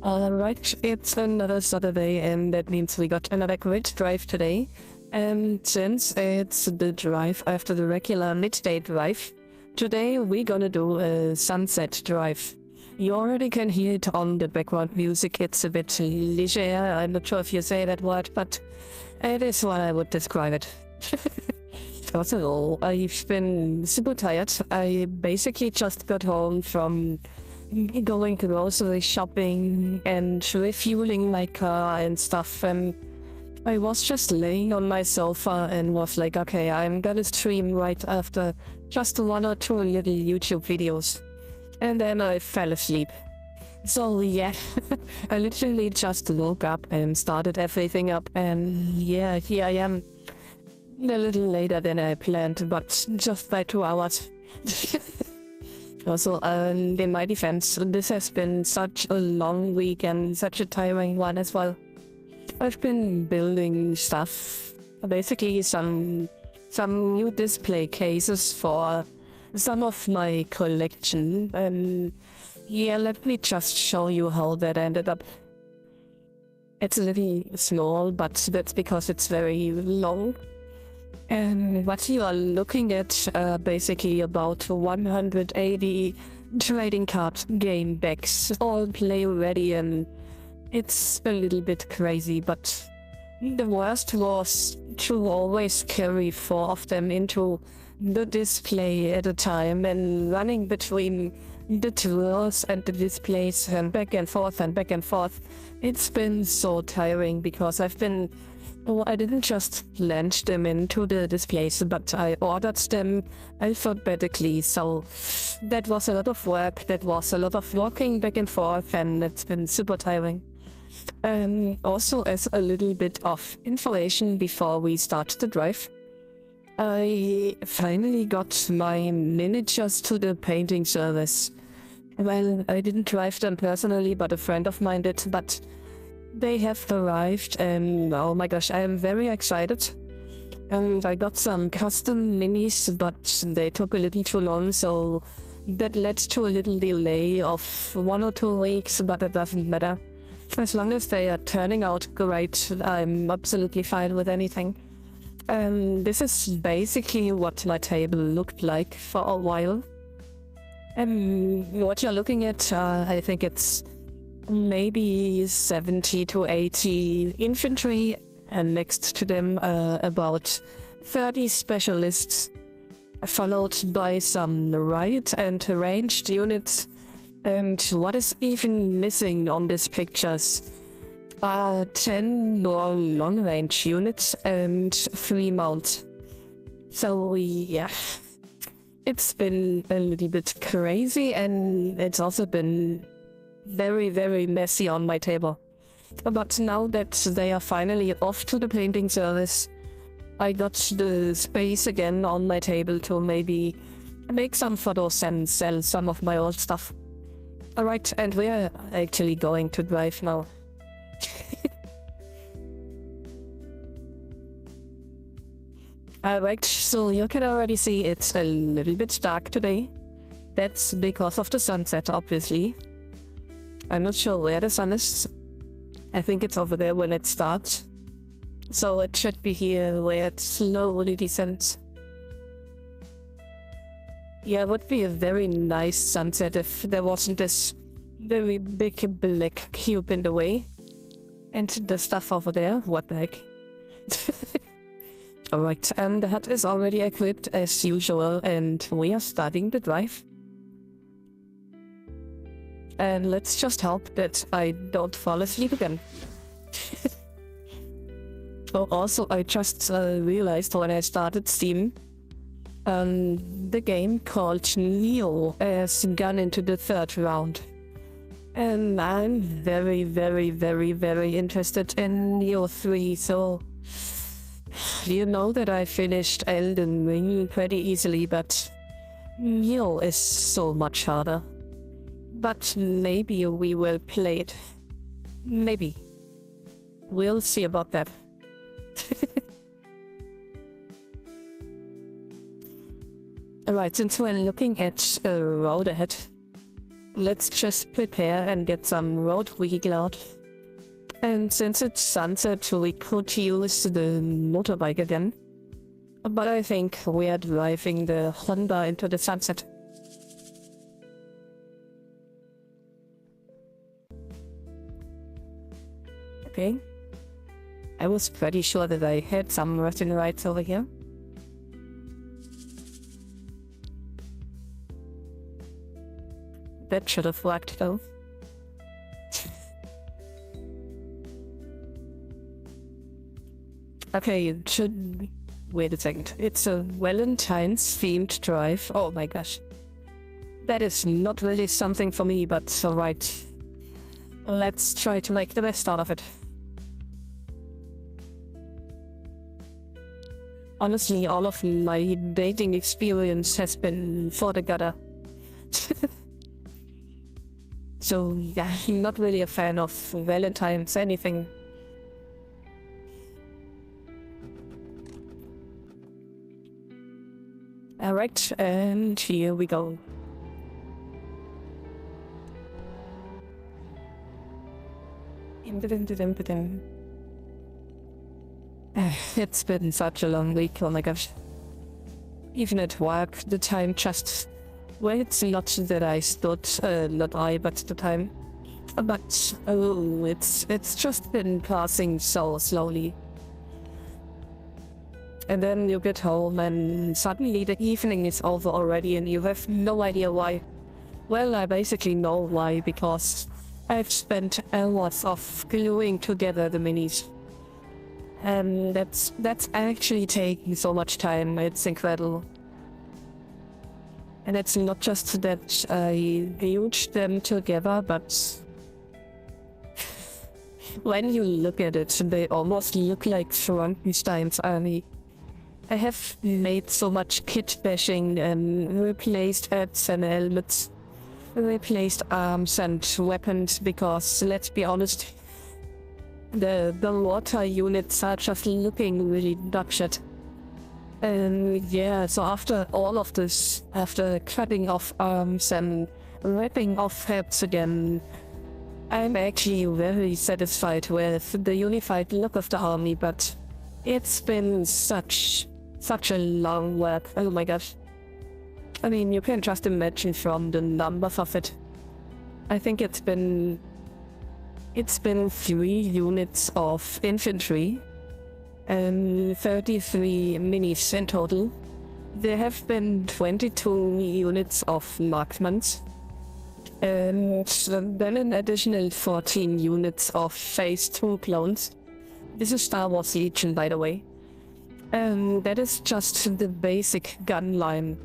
Alright, it's another Saturday and that means we got another great drive today. And since it's the drive after the regular midday drive, today we're gonna do a sunset drive. You already can hear it on the background music, it's a bit leisure, I'm not sure if you say that word, but it is what I would describe it. First of all, I've been super tired. I basically just got home from going grocery shopping and refueling my car and stuff, and I was just laying on my sofa and was like, okay, I'm gonna stream right after just one or two little YouTube videos. And then I fell asleep. So yeah, I literally just woke up and started everything up, and yeah, here I am. A little later than I planned, but just by 2 hours. Also, in my defense, this has been such a long week and such a tiring one as well. I've been building stuff, basically some new display cases for some of my collection, and yeah, let me just show you how that ended up. It's a little small, but that's because it's very long. And what you are looking at are basically about 180 trading card game decks, all play ready, and it's a little bit crazy, but the worst was to always carry 4 of them into the display at a time and running between the drawers and the displays and back and forth and back and forth. It's been so tiring because I didn't just launch them into the displays, but I ordered them alphabetically, so that was a lot of work, that was a lot of walking back and forth, and it's been super tiring. Also, as a little bit of information before we start the drive, I finally got my miniatures to the painting service. Well, I didn't drive them personally, but a friend of mine did, but they have arrived, and oh my gosh, I am very excited. And I got some custom minis, but they took a little too long, so that led to a little delay of 1 or 2 weeks, but it doesn't matter. As long as they are turning out great, I'm absolutely fine with anything. This is basically what my table looked like for a while. What you're looking at, I think it's maybe 70 to 80 infantry, and next to them about 30 specialists, followed by some right and ranged units. And what is even missing on these pictures are 10 more long-range units and 3 mounts. So yeah, it's been a little bit crazy, and it's also been very, very messy on my table. But now that they are finally off to the painting service, I got the space again on my table to maybe make some photos and sell some of my old stuff. Alright, and we are actually going to drive now. Alright, so you can already see it's a little bit dark today. That's because of the sunset, obviously. I'm not sure where the sun is. I think it's over there when it starts. So it should be here where it slowly descends. Yeah, it would be a very nice sunset if there wasn't this very big black cube in the way. And the stuff over there, what the heck. Alright, and the hut is already equipped as usual, and we are starting the drive. And let's just hope that I don't fall asleep again. Oh, also, I just realized when I started Steam, the game called Neo has gone into the 3rd round. And I'm very, very, very, very interested in Neo 3, so you know that I finished Elden Ring pretty easily, but Neo is so much harder. But maybe we will play it. Maybe. We'll see about that. Alright, since we're looking at a road ahead, let's just prepare and get some road vehicle out. And since it's sunset, we could use the motorbike again. But I think we are driving the Honda into the sunset. Okay. I was pretty sure that I had some Russian rights over here. That should have worked though. Okay, it should... Wait a second. It's a Valentine's themed drive. Oh my gosh. That is not really something for me, but alright. Let's try to make the best out of it. Honestly, all of my dating experience has been for the gutter. So yeah, I'm not really a fan of Valentine's anything. Alright, and here we go. It's been such a long week, oh my gosh. Even at work, the time just... Well, it's not that I stood, not I, but the time. But, oh, it's just been passing so slowly. And then you get home and suddenly the evening is over already and you have no idea why. Well, I basically know why, because I've spent hours of gluing together the minis. And that's actually taking so much time, it's incredible. And it's not just that I glued them together, but when you look at it, they almost look like Frankenstein's army. I have made so much kit bashing and replaced heads and helmets, replaced arms and weapons because, let's be honest, the water units are just looking really dogshit. And yeah, so after all of this, after cutting off arms and ripping off heads again, I'm actually very satisfied with the unified look of the army, but it's been such a long work. Oh my gosh. I mean, you can just imagine from the numbers of it. I think it's been 3 units of infantry and 33 minis in total. There have been 22 units of marksmen and then an additional 14 units of Phase 2 clones. This is Star Wars Legion, by the way. That is just the basic gun line.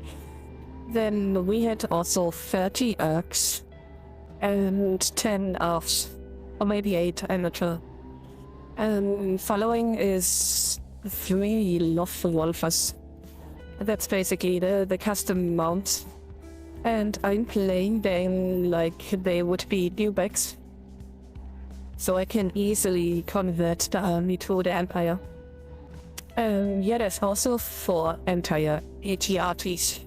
Then we had also 30 Erks and 10 ARFs, or maybe 8, I'm not sure. Following is 3 Luftwaffes. That's basically the custom mounts. And I'm playing them like they would be dewbacks. So I can easily convert the army to the Empire. Yeah, there's also 4 entire AT-ATs.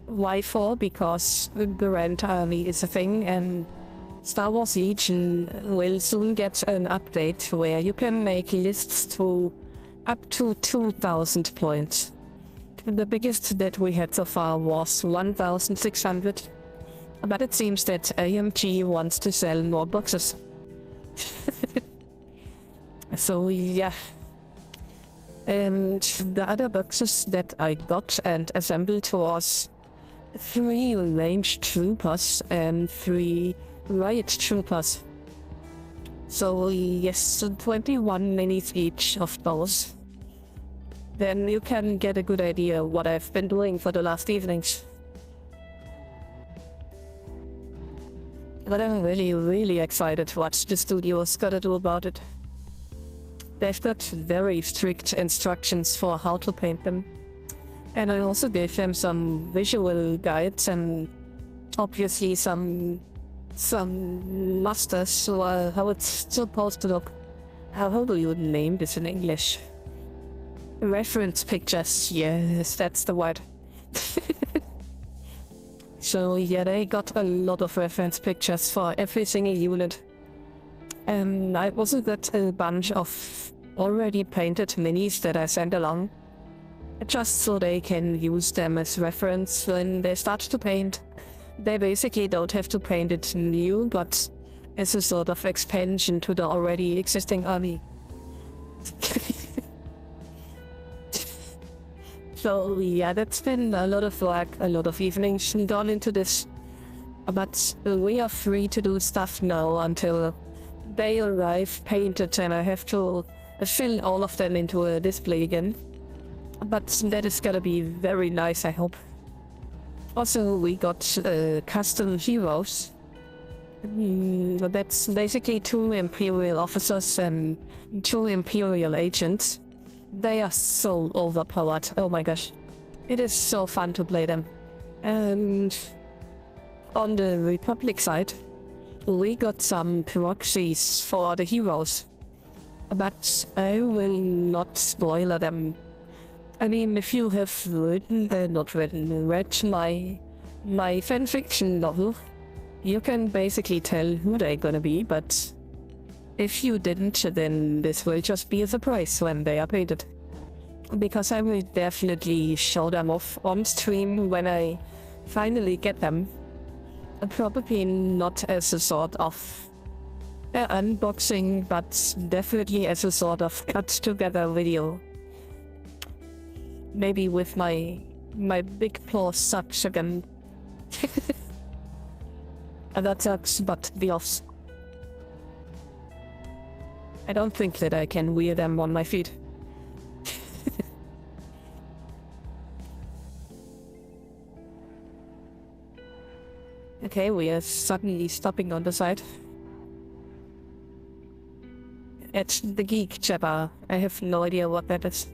Why 4? Because the Grand Army is a thing, and Star Wars Legion will soon get an update where you can make lists to up to 2,000 points. The biggest that we had so far was 1,600, but it seems that AMG wants to sell more boxes. So yeah. And the other boxes that I got and assembled was 3 range troopers and 3 riot troopers. So yes, 21 minis each of those. Then you can get a good idea what I've been doing for the last evenings. But I'm really excited what the studio's gotta do about it. They've got very strict instructions for how to paint them. And I also gave them some visual guides and obviously some masters, so how it's supposed to look. How do you name this in English? Reference pictures, yes, that's the word. So yeah, they got a lot of reference pictures for every single unit. And I also got a bunch of already painted minis that I sent along, just so they can use them as reference when they start to paint. They basically don't have to paint it new, but as a sort of expansion to the already existing army. So yeah, that's been a lot of work, a lot of evenings gone into this. But we are free to do stuff now until they arrive painted and I have to fill all of them into a display again. But that is gonna be very nice, I hope. Also, we got custom heroes. That's basically 2 Imperial officers and 2 Imperial agents. They are so overpowered, oh my gosh. It is so fun to play them. And on the Republic side, we got some proxies for the heroes. But I will not spoiler them. I mean, if you have read my fanfiction novel, you can basically tell who they're gonna be, but if you didn't, then this will just be a surprise when they are painted. Because I will definitely show them off on stream when I finally get them. Probably not as a sort of unboxing, but definitely as a sort of cut together video. Maybe with my big claw sucks again. And that sucks, but the offs. I don't think that I can wear them on my feet. Okay, we are suddenly stopping on the side. It's the Geek Jabba. I have no idea what that is.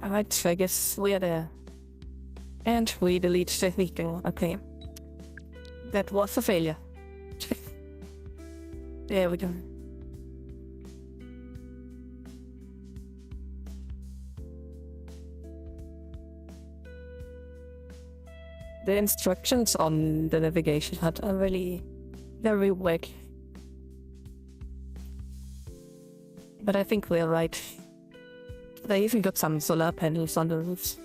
Alright, I guess we're there. And we delete the vehicle. Okay. That was a failure. There we go. The instructions on the navigation HUD are really very weak. But I think we're right. They even got some solar panels on the roofs.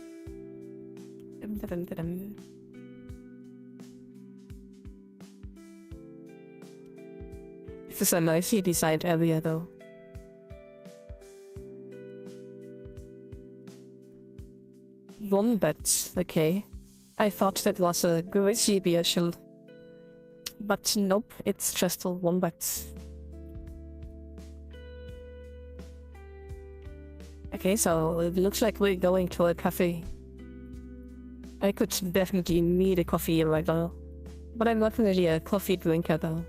This is a nicely designed area though. Wombats, okay. I thought that was a grizzly bear shield. But nope, it's just a wombat. Okay, so it looks like we're going to a cafe. I could definitely need a coffee right now. But I'm not really a coffee drinker though.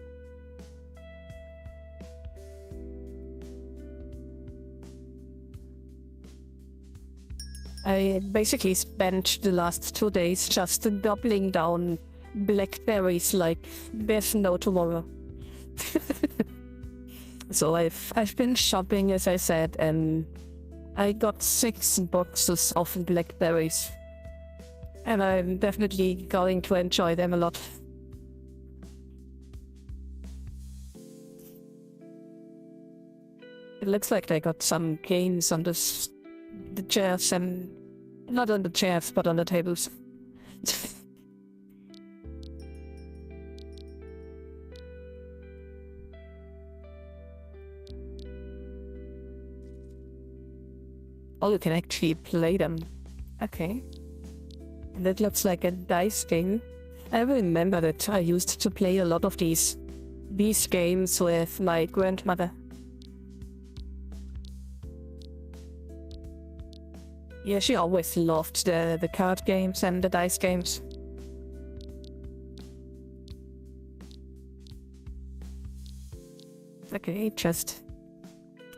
I basically spent the last 2 days just doubling down blackberries like there's no tomorrow. So I've been shopping, as I said, and I got 6 boxes of blackberries. And I'm definitely going to enjoy them a lot. It looks like they got some games on the chairs, and not on the chairs, but on the tables. Oh, you can actually play them. Okay. That looks like a dice game. I remember that I used to play a lot of these games with my grandmother. Yeah, she always loved the card games and the dice games. Okay, just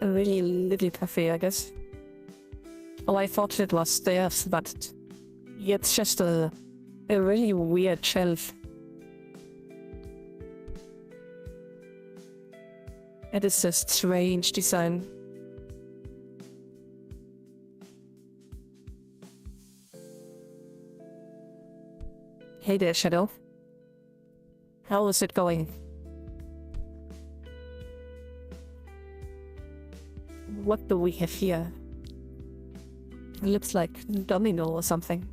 a really little cafe, I guess. Oh, I thought it was stairs, but it's just a really weird shelf. It is a strange design. Hey there, Shadow. How is it going? What do we have here? It looks like domino or something.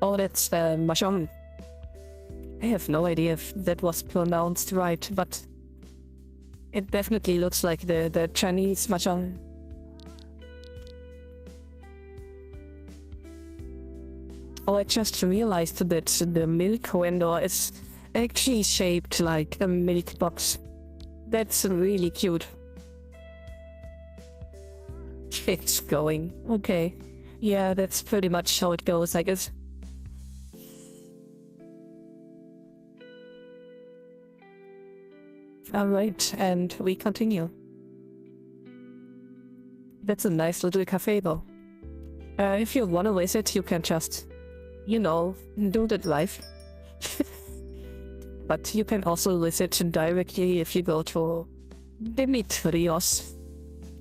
Oh, that's mahjong. I have no idea if that was pronounced right, but it definitely looks like the Chinese mahjong. Oh, I just realized that the milk vendor is actually shaped like a milk box. That's really cute. It's going. Okay. Yeah, that's pretty much how it goes, I guess. Alright, and we continue. That's a nice little cafe though. If you wanna visit, you can just, you know, do the drive. But you can also visit directly if you go to Dimitrios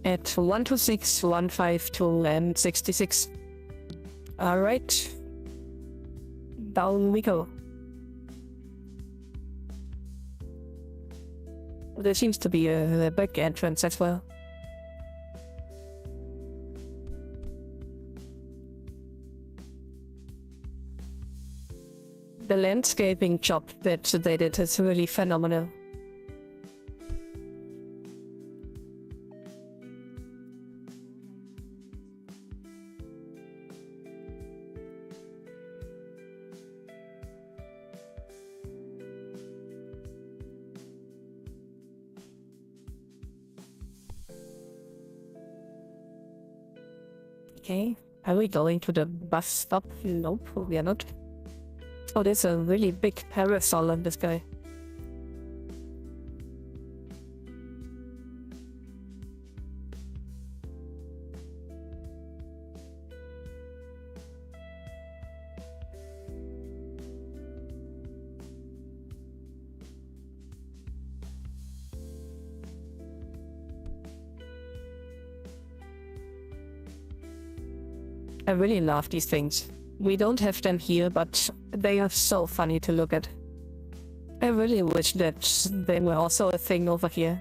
at 126, 152 and 66. Alright. Down we go. There seems to be a back entrance as well. The landscaping job that they did is really phenomenal. Okay, are we going to the bus stop? Nope, we are not. Oh, there's a really big parasol on this guy. I really love these things. We don't have them here, but they are so funny to look at. I really wish that they were also a thing over here.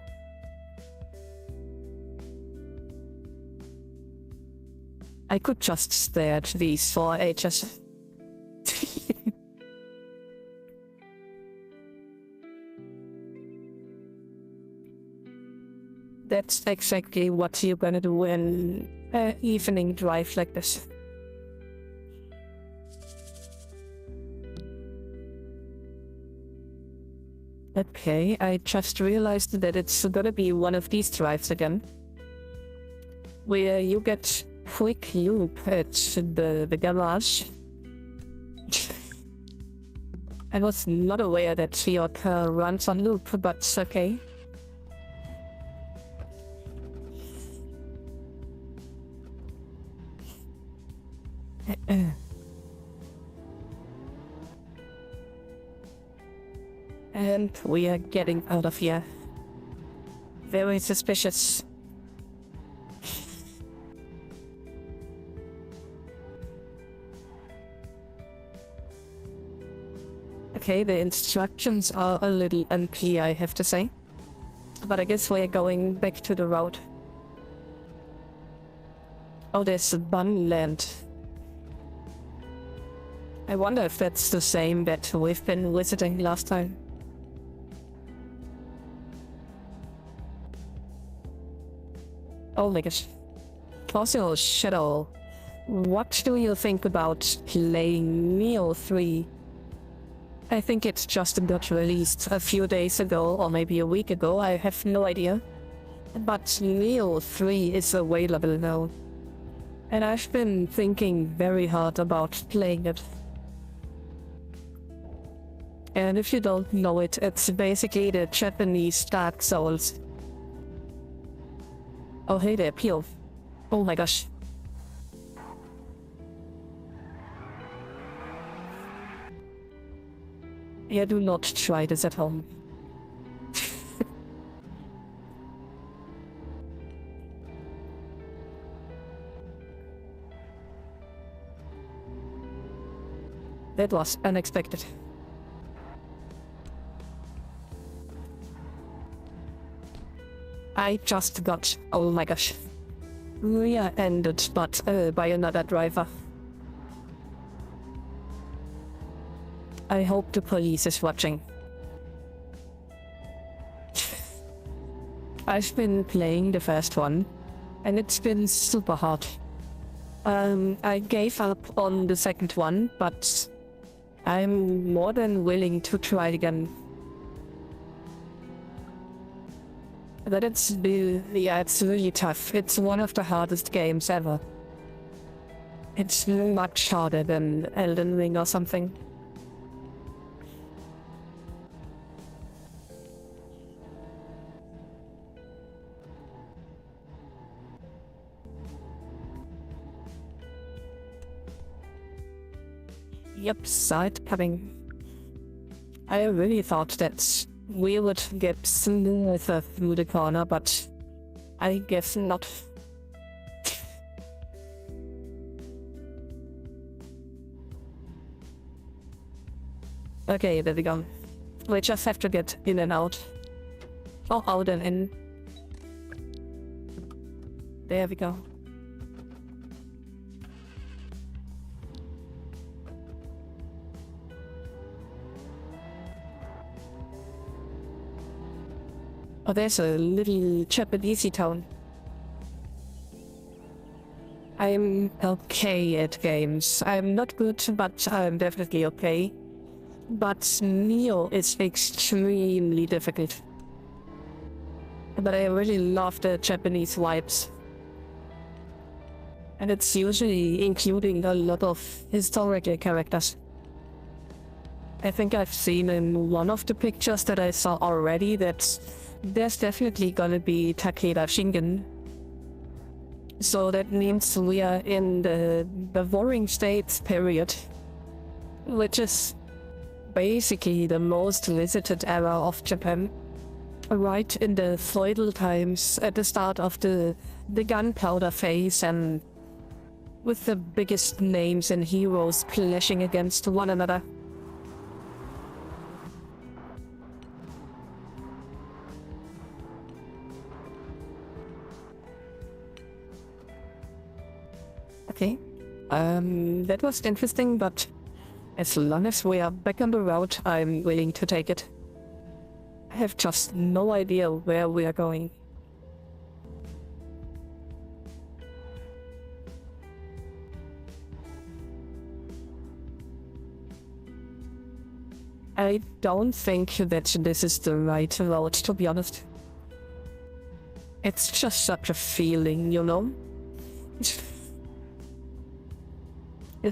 I could just stare at these for ages. That's exactly what you're gonna do in an evening drive like this. Okay, I just realized that it's gonna be one of these drives again. Where you get quick loop at the garage. I was not aware that your car runs on loop, but okay. And we are getting out of here. Very suspicious. Okay, the instructions are a little unclear, I have to say. But I guess we're going back to the road. Oh, there's Bunland. I wonder if that's the same that we've been visiting last time. Oh my gosh. Also, Shadow, what do you think about playing Neo 3? I think it just got released a few days ago, or maybe a week ago, I have no idea. But Neo 3 is available now. And I've been thinking very hard about playing it. And if you don't know it, it's basically the Japanese Dark Souls. Oh hey there, Peel. Oh my gosh. Yeah, do not try this at home. That was unexpected. I just got, oh my gosh, rear-ended but by another driver. I hope the police is watching. I've been playing the first one, and it's been super hard. I gave up on the second one, but I'm more than willing to try again. But it's really tough. It's one of the hardest games ever. It's much harder than Elden Ring or something. Yep, saw it coming. I really thought that we would get smoother through the corner, but I guess not. Okay, there we go. We just have to get in and out. Or out and in. There we go. Oh, there's a little Japanese town. I'm okay at games. I'm not good, but I'm definitely okay. But Neo is extremely difficult. But I really love the Japanese vibes. And it's usually including a lot of historical characters. I think I've seen in one of the pictures that I saw already that there's definitely gonna be Takeda Shingen. So that means we are in the Warring States period, which is basically the most visited era of Japan. Right in the feudal times, at the start of the gunpowder phase, and with the biggest names and heroes clashing against one another. Okay, that was interesting, but as long as we are back on the route, I'm willing to take it. I have just no idea where we are going. I don't think that this is the right route, to be honest. It's just such a feeling, you know?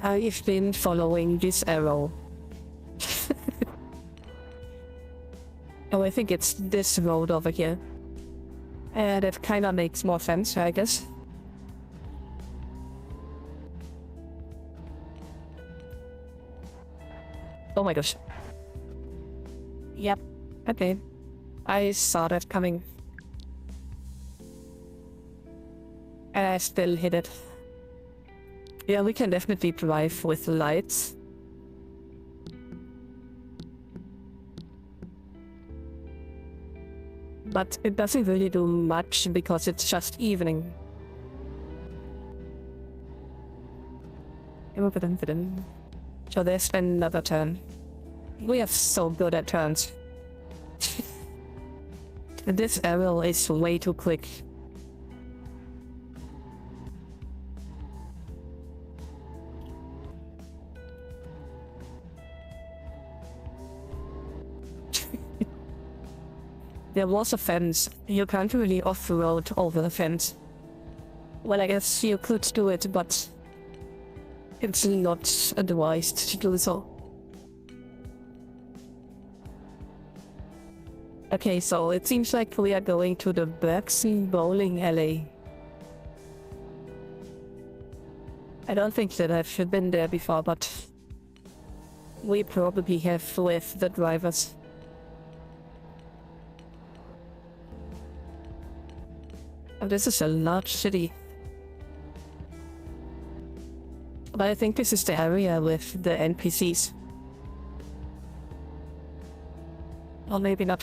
I've been following this arrow. Oh, I think it's this road over here. That kinda makes more sense, I guess. Oh my gosh. Yep. Okay. I saw that coming. And I still hit it. Yeah, we can definitely drive with lights. But it doesn't really do much because it's just evening. So there's another turn. We are so good at turns. This arrow is way too quick. There was a fence. You can't really off-road over the fence. Well, I guess you could do it, but it's not advised to do so. Okay, so it seems like we are going to the Bergsea bowling alley. I don't think that I've been there before, but we probably have with the drivers. Oh, this is a large city. But I think this is the area with the NPCs. Or maybe not.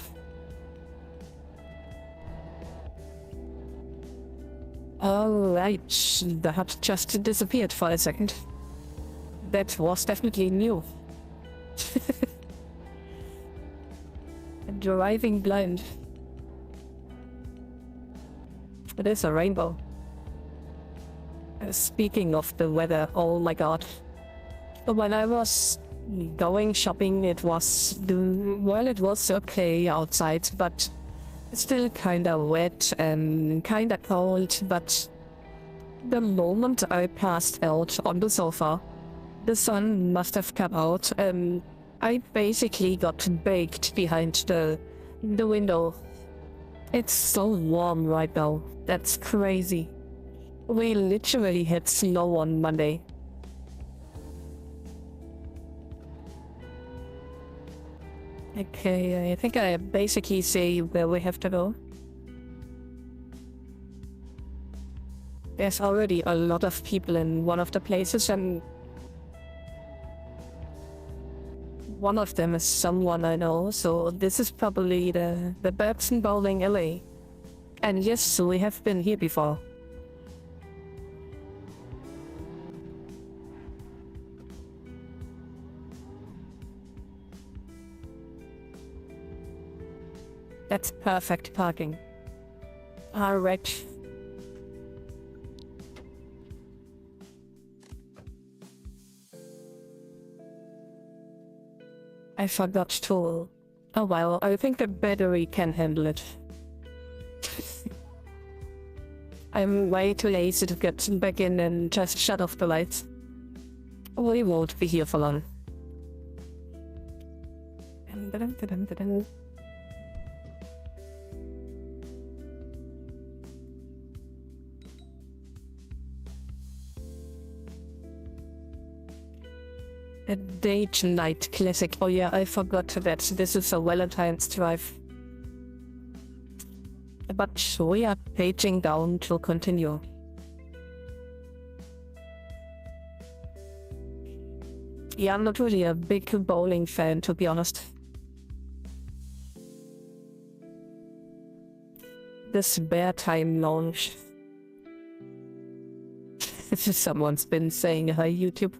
Alright, the hut just disappeared for a second. That was definitely new. Driving blind. It is a rainbow. Speaking of the weather, oh my god. When I was going shopping, it was okay outside, but still kinda wet and kinda cold. But the moment I passed out on the sofa, the sun must have come out and I basically got baked behind the window. It's so warm right now. That's crazy. We literally had snow on Monday. Okay, I think I basically see where we have to go. There's already a lot of people in one of the places, and one of them is someone I know, so this is probably the Babson Bowling LA. And yes, we have been here before. That's perfect parking. Alright. I forgot to... Oh well, I think the battery can handle it. I'm way too lazy to get back in and just shut off the lights. We won't be here for long. A date night classic. Oh yeah, I forgot that this is a Valentine's drive. But we are paging down to continue. Yeah, I'm not really a big bowling fan, to be honest. The spare time lounge. Someone's been saying hi, YouTube.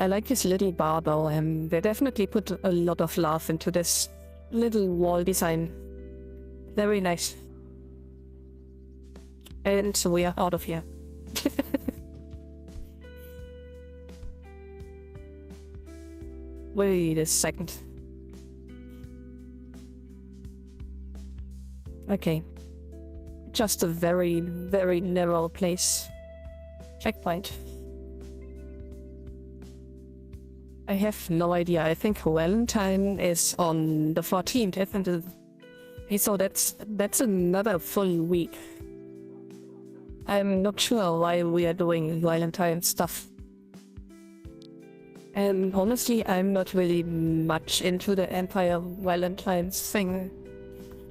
I like this little bar though, and they definitely put a lot of love into this little wall design. Very nice. And so we are out of here. Wait a second. Okay. Just a very, very narrow place. Checkpoint. I have no idea. I think Valentine is on the 14th, isn't it? So that's another full week. I'm not sure why we are doing Valentine stuff. And honestly, I'm not really much into the Empire Valentine's thing.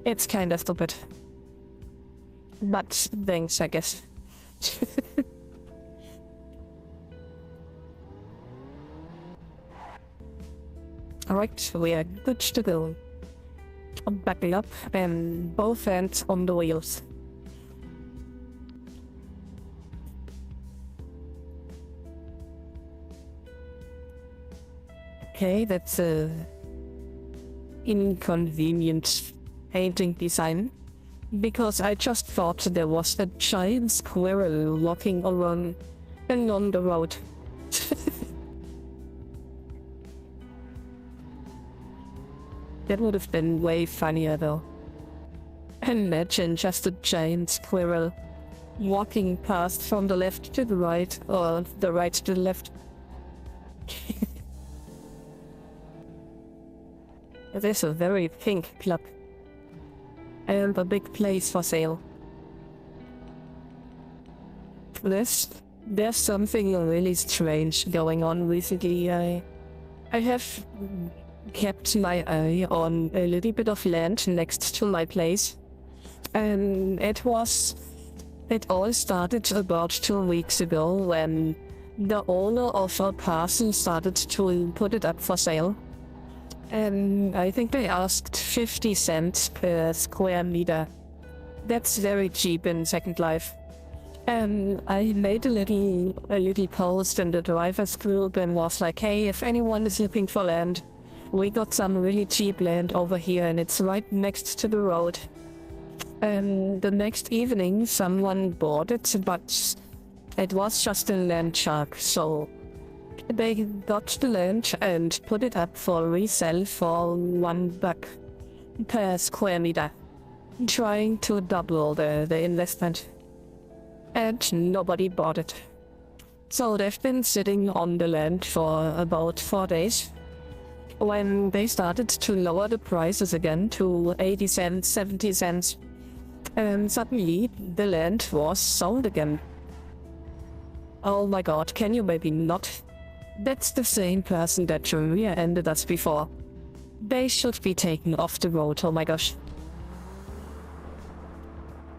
It's kinda stupid. But thanks, I guess. Alright, we are good to go. Backing up and both hands on the wheels. Okay, that's a inconvenient painting design. Because I just thought there was a giant squirrel walking along the road. That would have been way funnier though. Imagine just a giant squirrel walking past from the left to the right, or the right to the left. It is a very pink club. And a big place for sale. There's something really strange going on recently. I have kept my eye on a little bit of land next to my place, and it was It all started about 2 weeks ago when the owner of our parcel started to put it up for sale. And I think they asked 50 cents per square meter. That's very cheap in Second Life. And I made a little post in the drivers group and was like, hey, if anyone is looking for land, we got some really cheap land over here and it's right next to the road. And the next evening someone bought it, but it was just a land shark, so they got the land and put it up for resale for $1 per square meter, trying to double the investment. And nobody bought it. So they've been sitting on the land for about 4 days. When they started to lower the prices again to 80 cents, 70 cents, and suddenly the land was sold again. Oh my god, can you maybe not? That's the same person that rear-ended us before. They should be taken off the road, oh my gosh.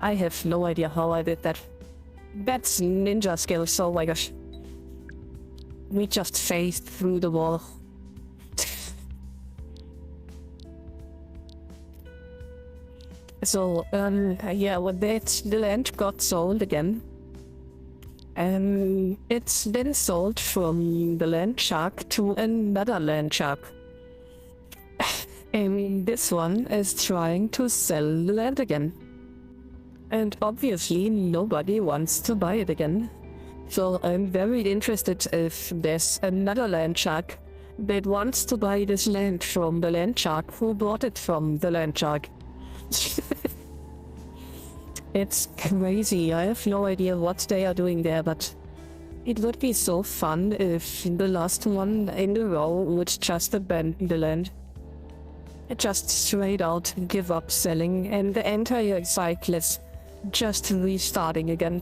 I have no idea how I did that. That's ninja skills, oh my gosh. We just phased through the wall. So, yeah, when the land got sold again. It's been sold from the land shark to another land shark. And this one is trying to sell the land again. And obviously nobody wants to buy it again. So I'm very interested if there's another land shark that wants to buy this land from the land shark who bought it from the land shark. It's crazy. I have no idea what they are doing there, but it would be so fun if the last one in the row would just abandon the land. Just straight out give up selling and the entire cycle is just restarting again.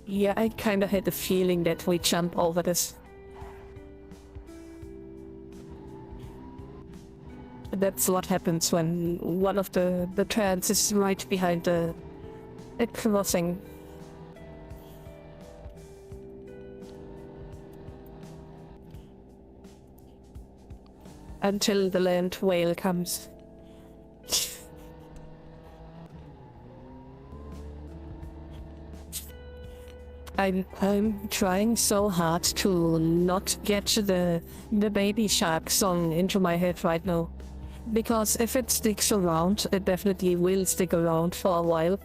Yeah, I kinda had the feeling that we jump over this. That's what happens when one of the trans is right behind the crossing. Until the land whale comes. I'm trying so hard to not get the baby shark song into my head right now. Because if it sticks around, it definitely will stick around for a while.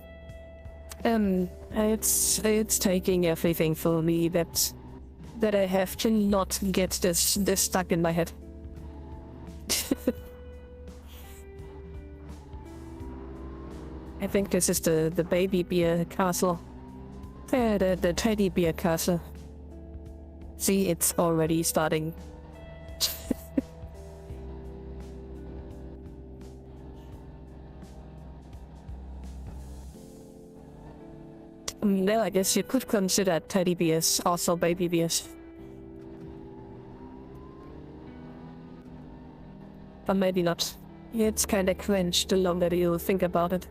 It's taking everything for me that I have to not get this stuck in my head. I think this is the baby bear castle. The teddy bear castle. See, it's already starting. No, I guess you could consider teddy bears also baby bears. But maybe not. It's kinda cringe the longer you think about it.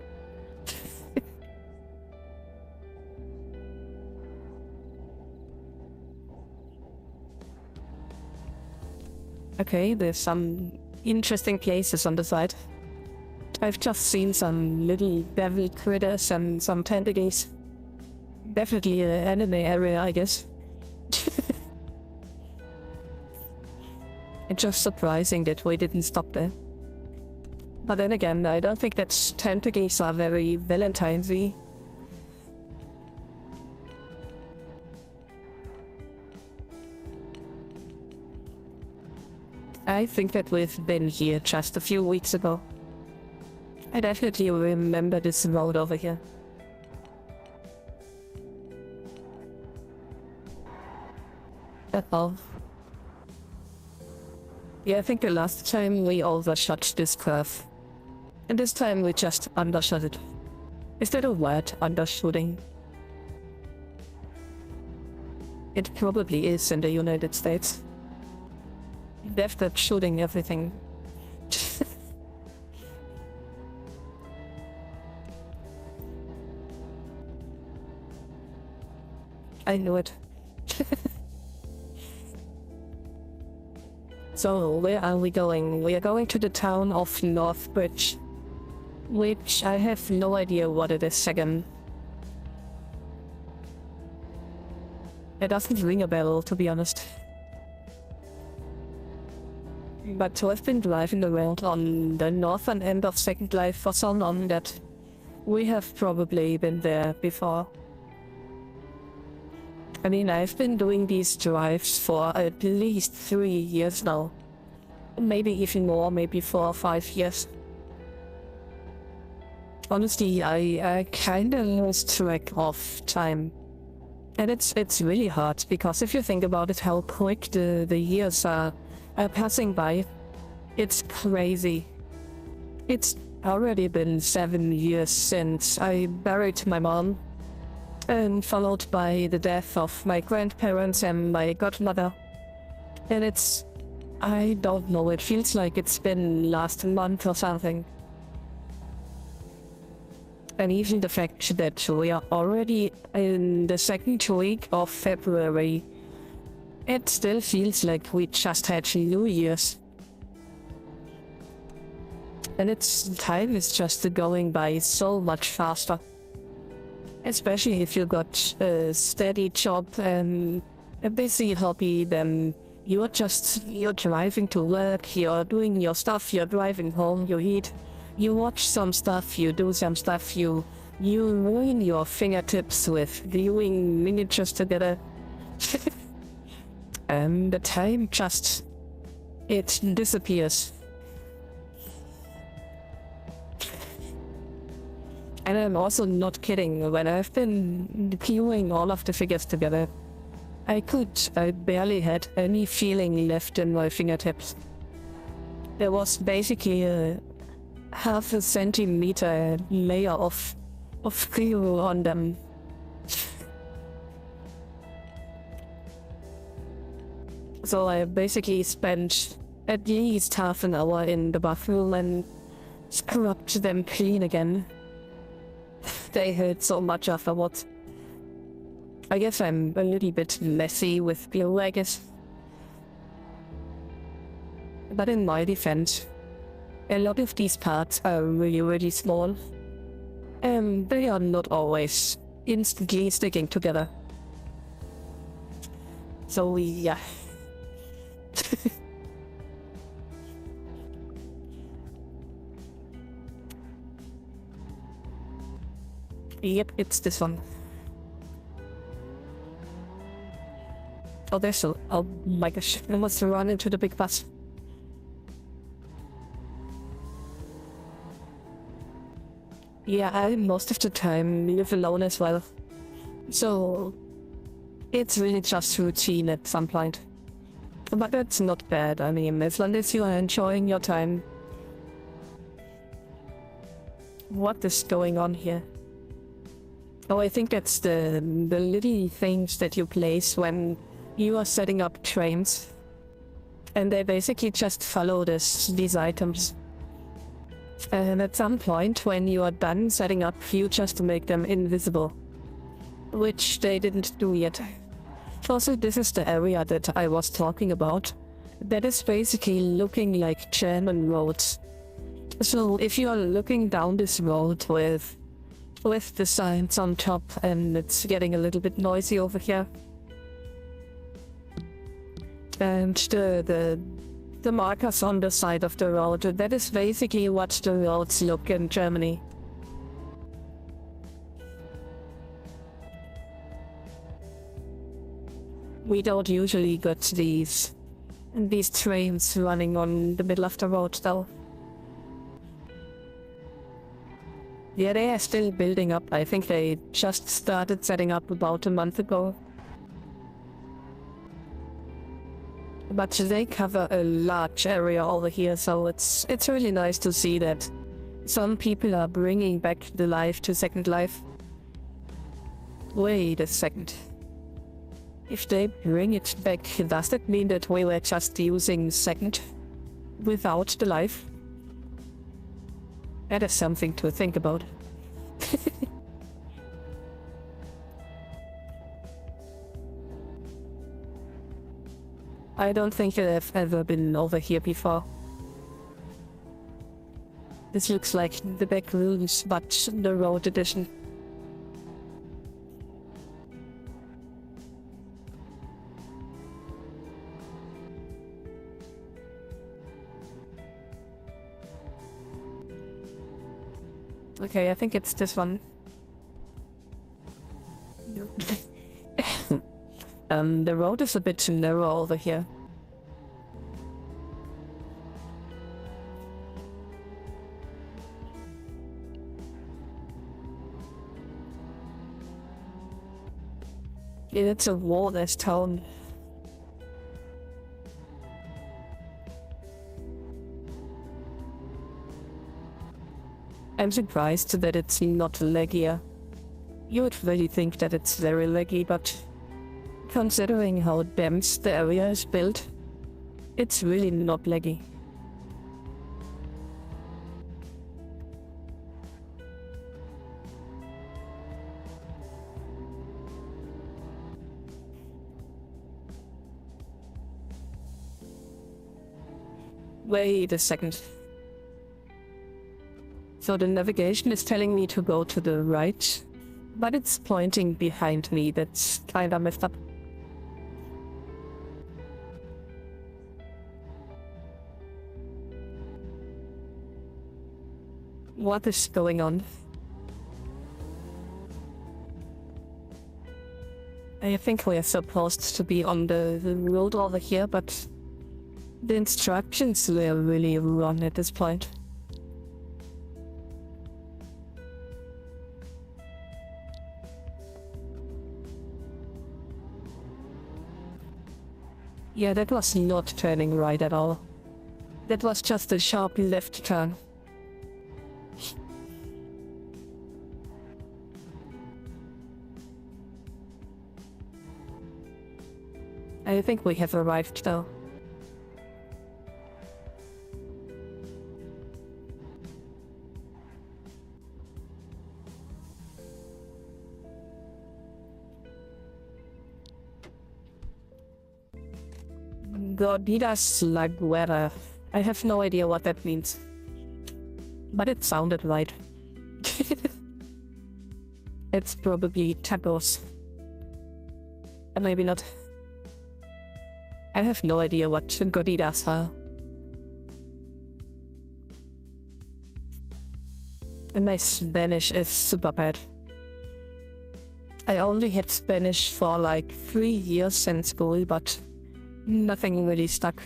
Okay, there's some interesting places on the side. I've just seen some little devil critters and some tentacles. Definitely an anime area, I guess. It's just surprising that we didn't stop there. But then again, I don't think that tentacles are very Valentine's-y. I think that we've been here just a few weeks ago. I definitely remember this road over here. Uh-oh. Yeah, I think the last time we overshot this curve. And this time we just undershot it. Is that a word, undershooting? It probably is in the United States. They've got shooting everything. I knew it. So, where are we going? We are going to the town of Northbridge, which I have no idea what it is again. It doesn't ring a bell, to be honest. But I've been driving around on the northern end of Second Life for so long that we have probably been there before. I mean, I've been doing these drives for at least 3 years now. Maybe even more, maybe 4 or 5 years. Honestly, I kinda lose track of time. And it's really hard, because if you think about it, how quick the years are passing by, it's crazy. It's already been 7 years since I buried my mom, and followed by the death of my grandparents and my godmother. And I don't know, it feels like it's been last month or something. And even the fact that we are already in the second week of February, it still feels like we just had New Year's. And time is just going by so much faster. Especially if you got a steady job and a busy hobby, then you're driving to work, you're doing your stuff, you're driving home, you eat, you watch some stuff, you do some stuff, you ruin your fingertips with gluing miniatures together. And the time it disappears. And I'm also not kidding, when I've been gluing all of the figures together, I barely had any feeling left in my fingertips. There was basically a half a centimeter layer of glue on them. So I basically spent at least half an hour in the bathroom and scrubbed them clean again. They hurt so much afterwards. I guess I'm a little bit messy with glue, I guess. But in my defense, a lot of these parts are really, really small. And they are not always instantly sticking together. So yeah. Yep, it's this one. Oh, oh my gosh, I must run into the big bus. Yeah, I most of the time live alone as well. So it's really just routine at some point. But that's not bad, I mean, as long as you are enjoying your time. What is going on here? Oh, I think that's the little things that you place when you are setting up trains. And they basically just follow these items. And at some point, when you are done setting up, you just make them invisible. Which they didn't do yet. Also, this is the area that I was talking about. That is basically looking like German roads. So if you are looking down this road with the signs on top, and it's getting a little bit noisy over here. And the markers on the side of the road, that is basically what the roads look in Germany. We don't usually get these trains running on the middle of the road though. Yeah, they are still building up. I think they just started setting up about a month ago. But they cover a large area over here, so it's really nice to see that some people are bringing back the life to Second Life. Wait a second. If they bring it back, does that mean that we were just using Second without the life? That is something to think about. I don't think I've ever been over here before. This looks like the back rooms, but the road edition. Okay, I think it's this one. The road is a bit too narrow over here. Yeah, it's a wall-less town. I'm surprised that it's not laggier. You would really think that it's very laggy, but considering how dense the area is built, it's really not laggy. Wait a second. So the navigation is telling me to go to the right, but it's pointing behind me. That's kinda messed up. What is going on? I think we are supposed to be on the road over here, but the instructions were really wrong at this point. Yeah, that was not turning right at all. That was just a sharp left turn. I think we have arrived though. Gorditas la guerra. I have no idea what that means. But it sounded right. It's probably tacos. Maybe not. I have no idea what gorditas are. And my Spanish is super bad. I only had Spanish for like 3 years in school, but nothing really stuck.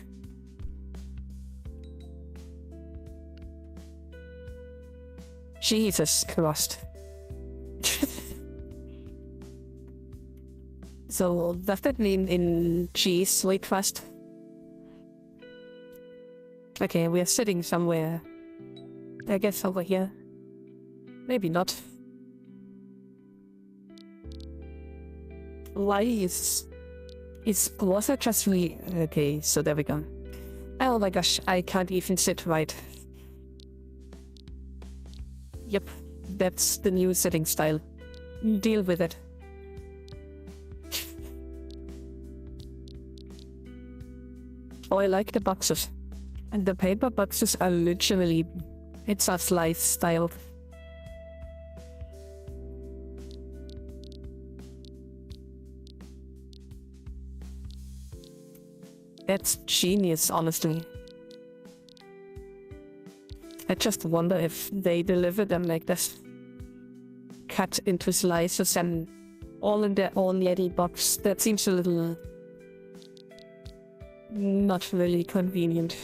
Jesus Christ. So, does that mean in cheese we trust? Okay, we are sitting somewhere. I guess over here. Maybe not. Why is was it just really... Okay, so there we go. Oh my gosh, I can't even sit right. Yep, that's the new sitting style. Deal with it. Oh, I like the boxes. And the paper boxes are literally... It's a slice style. That's genius, honestly. I just wonder if they deliver them like this. Cut into slices and all in their own Yeti box. That seems a little... not really convenient.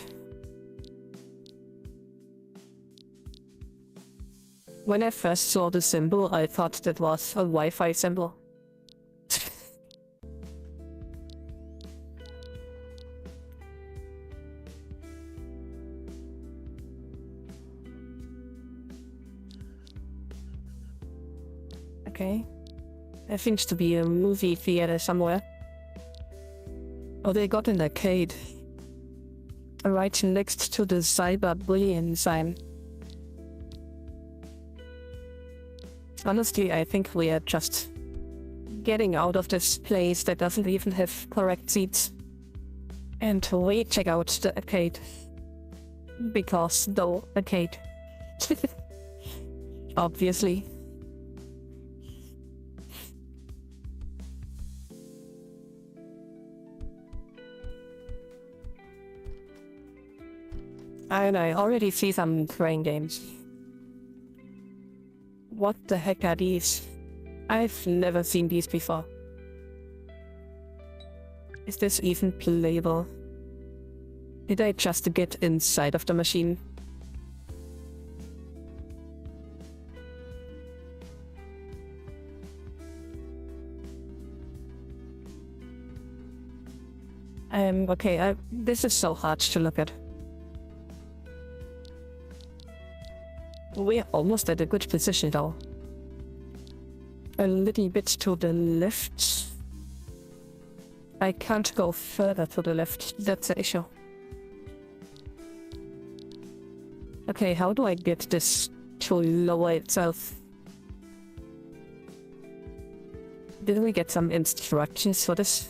When I first saw the symbol, I thought that was a Wi-Fi symbol. Okay. There seems to be a movie theater somewhere. Oh, they got an arcade. Right next to the cyberbullying sign. Honestly, I think we are just getting out of this place that doesn't even have correct seats. And we check out the arcade. Because the arcade. Obviously. And I already see some crane games. What the heck are these? I've never seen these before. Is this even playable? Did I just get inside of the machine? Okay, this is so hard to look at. We're almost at a good position though. A little bit to the left. I can't go further to the left, that's the issue. Okay, how do I get this to lower itself? Did we get some instructions for this?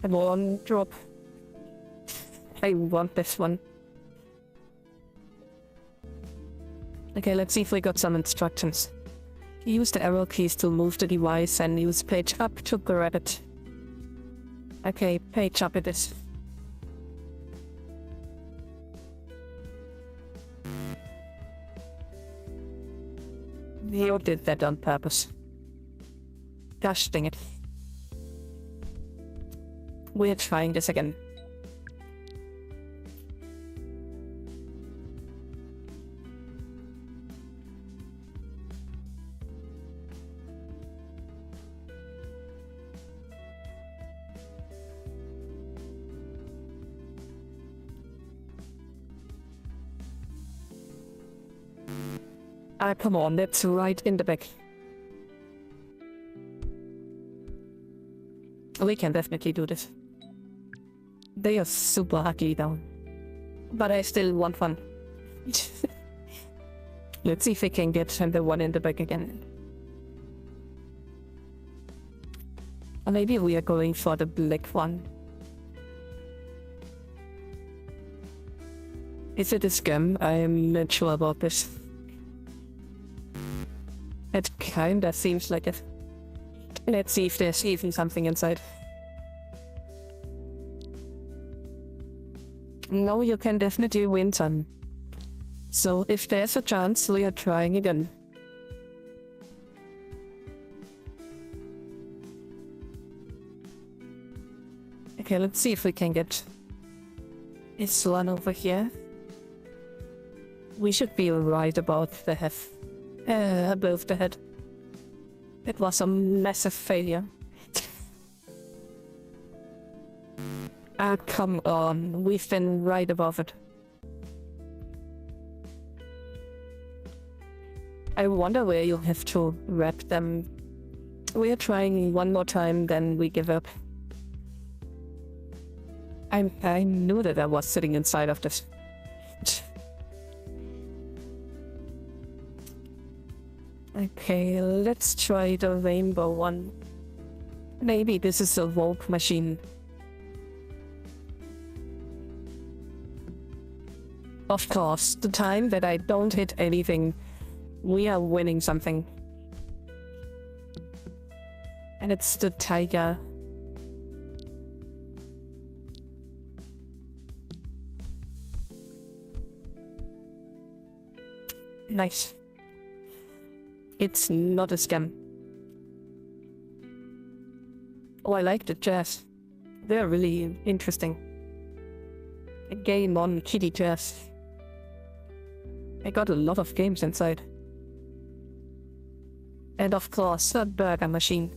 And one drop. I want this one. Okay, let's see if we got some instructions. Use the arrow keys to move the device and use page up to grab it. Okay, page up it is. You did that on purpose. Gosh dang it. We're trying this again. Ah, come on, that's right in the back. We can definitely do this. They are super ugly though. But I still want one. Let's see if we can get the one in the back again. Or maybe we are going for the black one. Is it a scam? I'm not sure about this. It kinda seems like it. Let's see if there's even something inside. No, you can definitely win some. So if there's a chance, we are trying again. Okay, let's see if we can get this one over here. We should be right about the head. Above the head. It was a massive failure. Ah, come on. We've been right above it. I wonder where you'll have to wrap them. We're trying one more time, then we give up. I knew that I was sitting inside of this. Okay, let's try the rainbow one. Maybe this is a Vogue machine. Of course, the time that I don't hit anything, we are winning something. And it's the tiger. Nice. It's not a scam. Oh, I like the jazz. They're really interesting. A game on kitty jazz. I got a lot of games inside. And of course, a burger machine.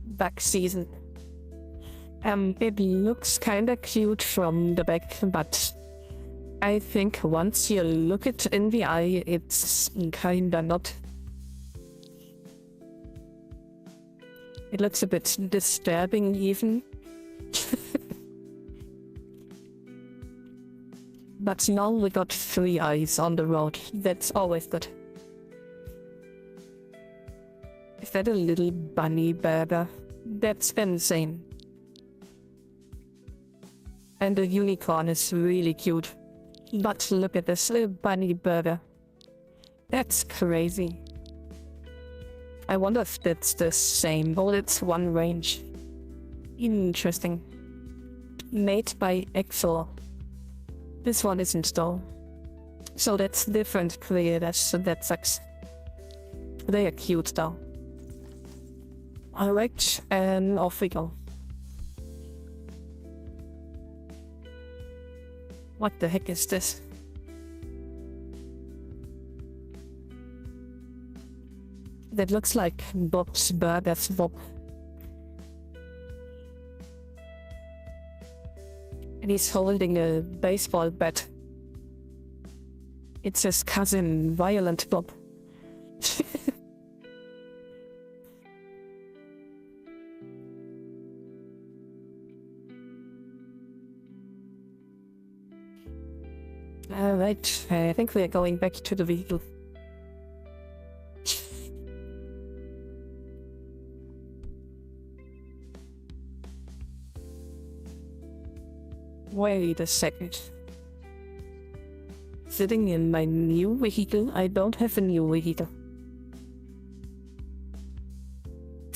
Back season. It looks kinda cute from the back, but I think once you look it in the eye, it's kinda not. It looks a bit disturbing even. But now we got 3 eyes on the road. That's always good. Is that a little bunny burger? That's insane. And the unicorn is really cute. But look at this little bunny burger. That's crazy. I wonder if that's the same, or it's one range. Interesting. Made by Exor. This one isn't though. So that's different creators, so that sucks. They are cute though. Alright, and off we go. What the heck is this? That looks like Bob's Burgers Bob. And he's holding a baseball bat. It says Cousin Violent Bob. Alright, I think we are going back to the vehicle. Wait a second. Sitting in my new vehicle? I don't have a new vehicle.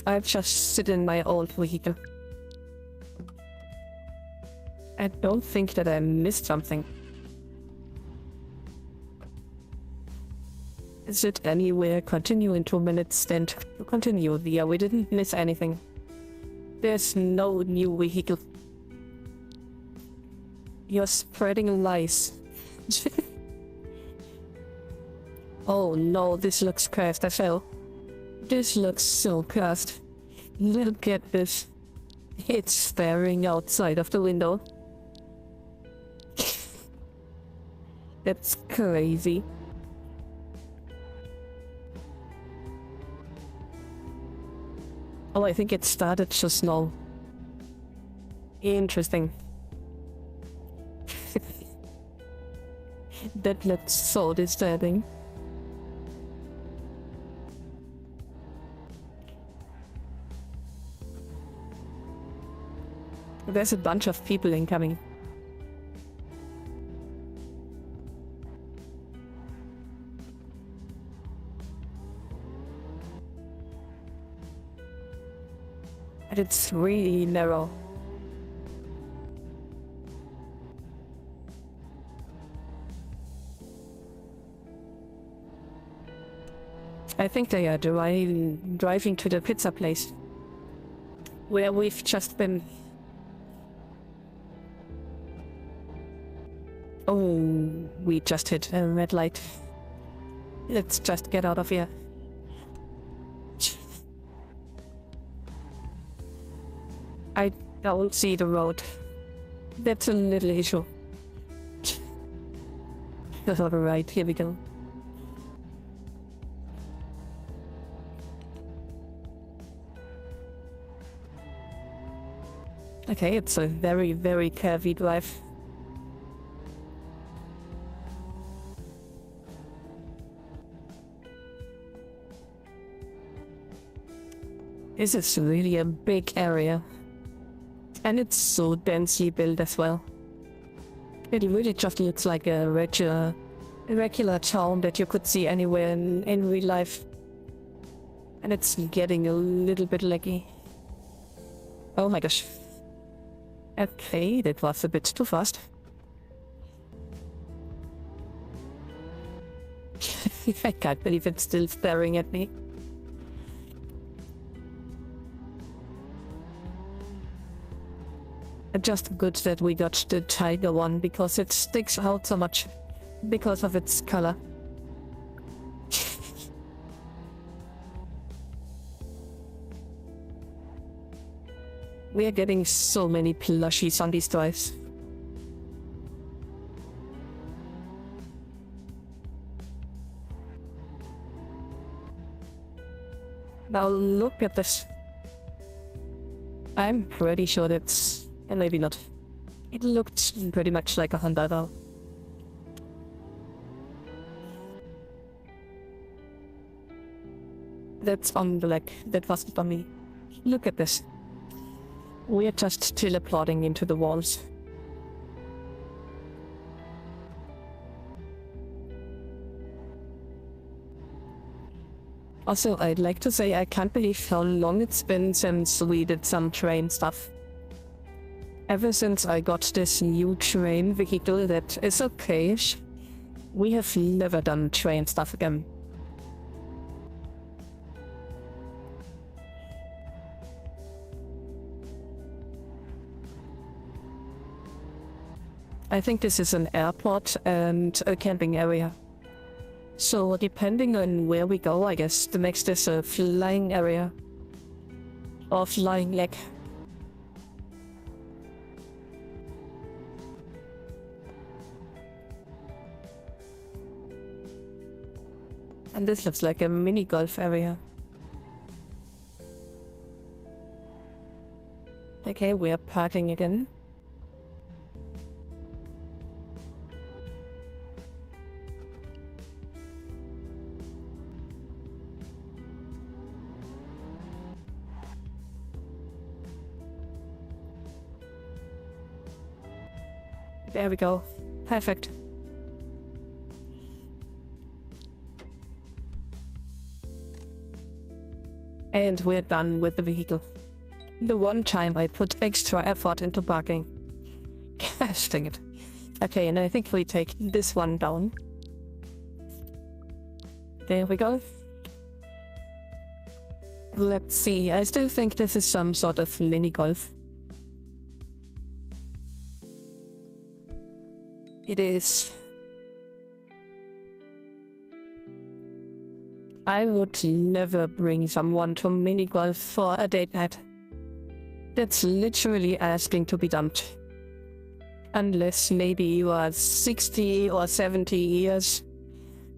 I just sit in my old vehicle. I don't think that I missed something. Is it anywhere? Continue in 2 minutes, then continue. Yeah, we didn't miss anything. There's no new vehicle. You're spreading lies. Oh no, this looks cursed as hell. This looks so cursed. Look at this. It's staring outside of the window. That's crazy. Oh, I think it started just now. Interesting. That looks so disturbing. There's a bunch of people incoming. And it's really narrow. I think they are driving to the pizza place where we've just been. Oh, we just hit a red light. Let's just get out of here. I don't see the road. That's a little issue. Alright, here we go. Okay, it's a very, very curvy drive. This is really a big area. And it's so densely built as well. It really just looks like a regular town that you could see anywhere in real life. And it's getting a little bit laggy. Oh my gosh. Okay, that was a bit too fast. I can't believe it's still staring at me. Just good that we got the tiger one, because it sticks out so much because of its color. We are getting so many plushies on these drives. Now look at this. I'm pretty sure that's... and maybe not. It looked pretty much like a Honda though. That's on the leg. That wasn't on me. Look at this. We are just teleporting into the walls. Also, I'd like to say I can't believe how long it's been since we did some train stuff. Ever since I got this new train vehicle that is okay-ish, we have never done train stuff again. I think this is an airport and a camping area. So depending on where we go, I guess the next is a flying area. Or flying leg. And this looks like a mini golf area. Okay, we are parking again. There we go. Perfect. And we're done with the vehicle. The one time I put extra effort into parking. Gosh dang it. Okay, and I think we take this one down. There we go. Let's see, I still think this is some sort of mini golf. It is. I would never bring someone to mini golf for a date night. That's literally asking to be dumped. Unless maybe you are 60 or 70 years,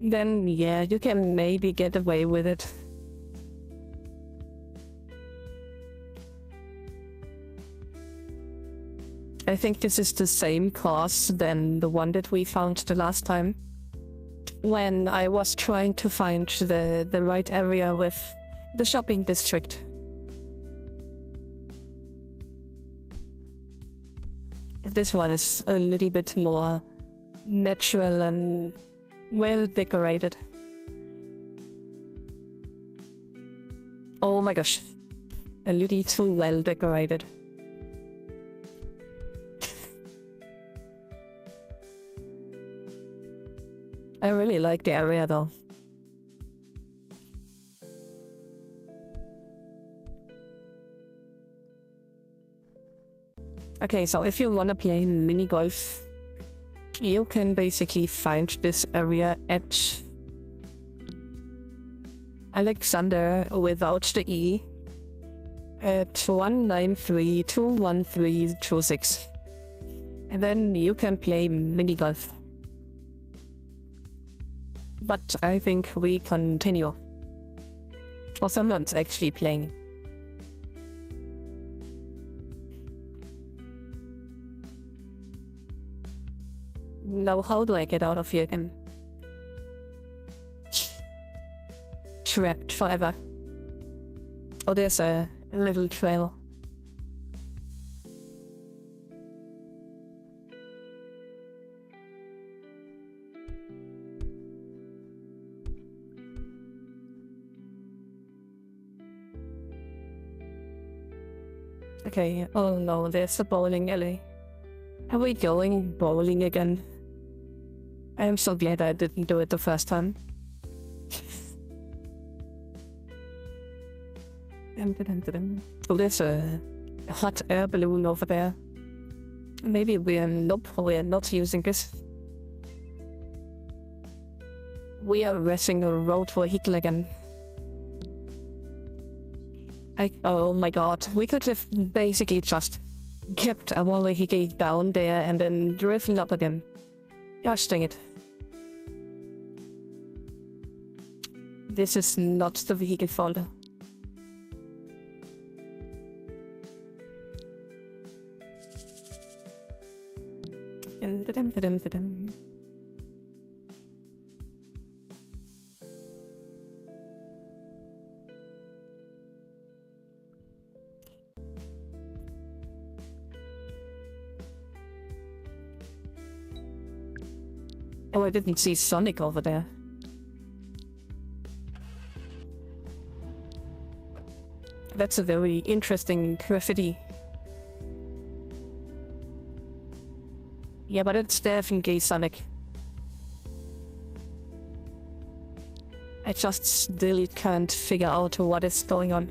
then yeah, you can maybe get away with it. I think this is the same course than the one that we found the last time. When I was trying to find the right area with the shopping district. This one is a little bit more natural and well decorated. Oh my gosh, a little too well decorated. I really like the area though. Okay, so if you wanna play mini golf, you can basically find this area at Alexander without the E at 193-21326. And then you can play mini golf. But I think we continue. Or someone's actually playing. Now how do I get out of here again? Trapped forever. Oh, there's a little trail. Okay, oh no, there's a bowling alley. Are we going bowling again? I am so glad I didn't do it the first time. Oh, there's a hot air balloon over there. Maybe we're not using this. We are racing a road vehicle again. Oh my god, we could have basically just kept our vehicle down there and then driven up again. Gosh dang it. This is not the vehicle fault. Oh, I didn't see Sonic over there. That's a very interesting graffiti. Yeah, but it's definitely Sonic. I just still can't figure out what is going on.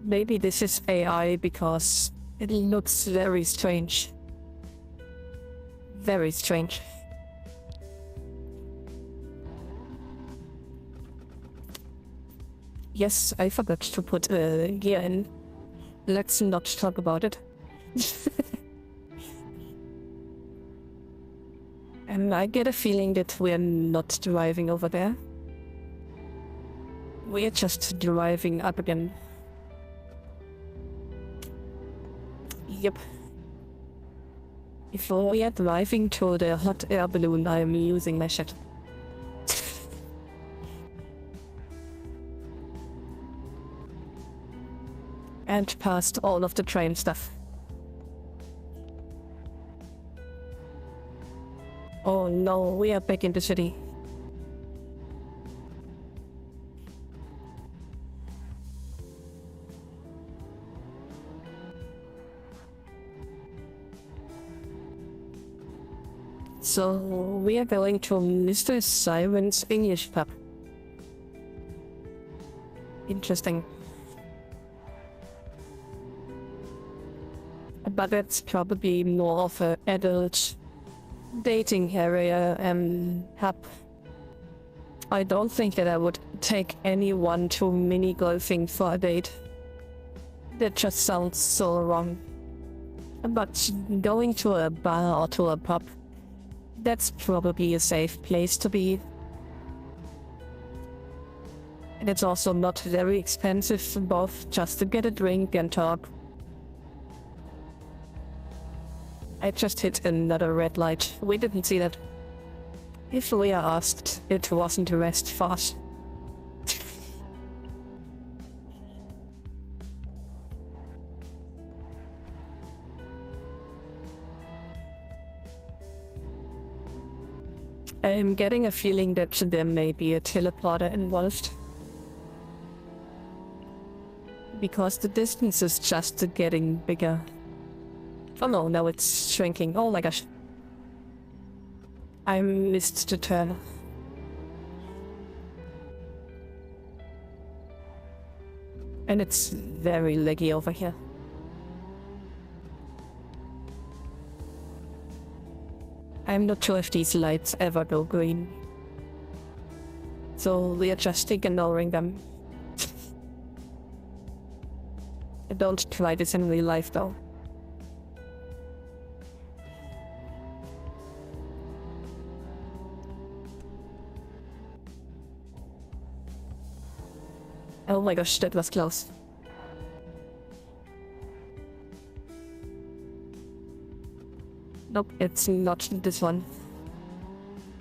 Maybe this is AI because it looks very strange. Very strange. Yes, I forgot to put gear in. Let's not talk about it. And I get a feeling that we're not driving over there. We're just driving up again. Yep. If we are driving to the hot air balloon, I'm using my shit. And past all of the train stuff. Oh no, we are back in the city. So we are going to Mr. Simon's English pub. Interesting. But that's probably more of an adult dating area hub. I don't think that I would take anyone to mini golfing for a date. That just sounds so wrong. But going to a bar or to a pub, that's probably a safe place to be. And it's also not very expensive, both just to get a drink and talk. I just hit another red light. We didn't see that. If we are asked, it wasn't a rest for us. I'm getting a feeling that there may be a teleporter involved. Because the distance is just getting bigger. Oh no, now it's shrinking. Oh my gosh. I missed the turn. And it's very laggy over here. I'm not sure if these lights ever go green. So we are just ignoring them. Don't try this in real life though. Oh my gosh, that was close. Nope, it's not this one.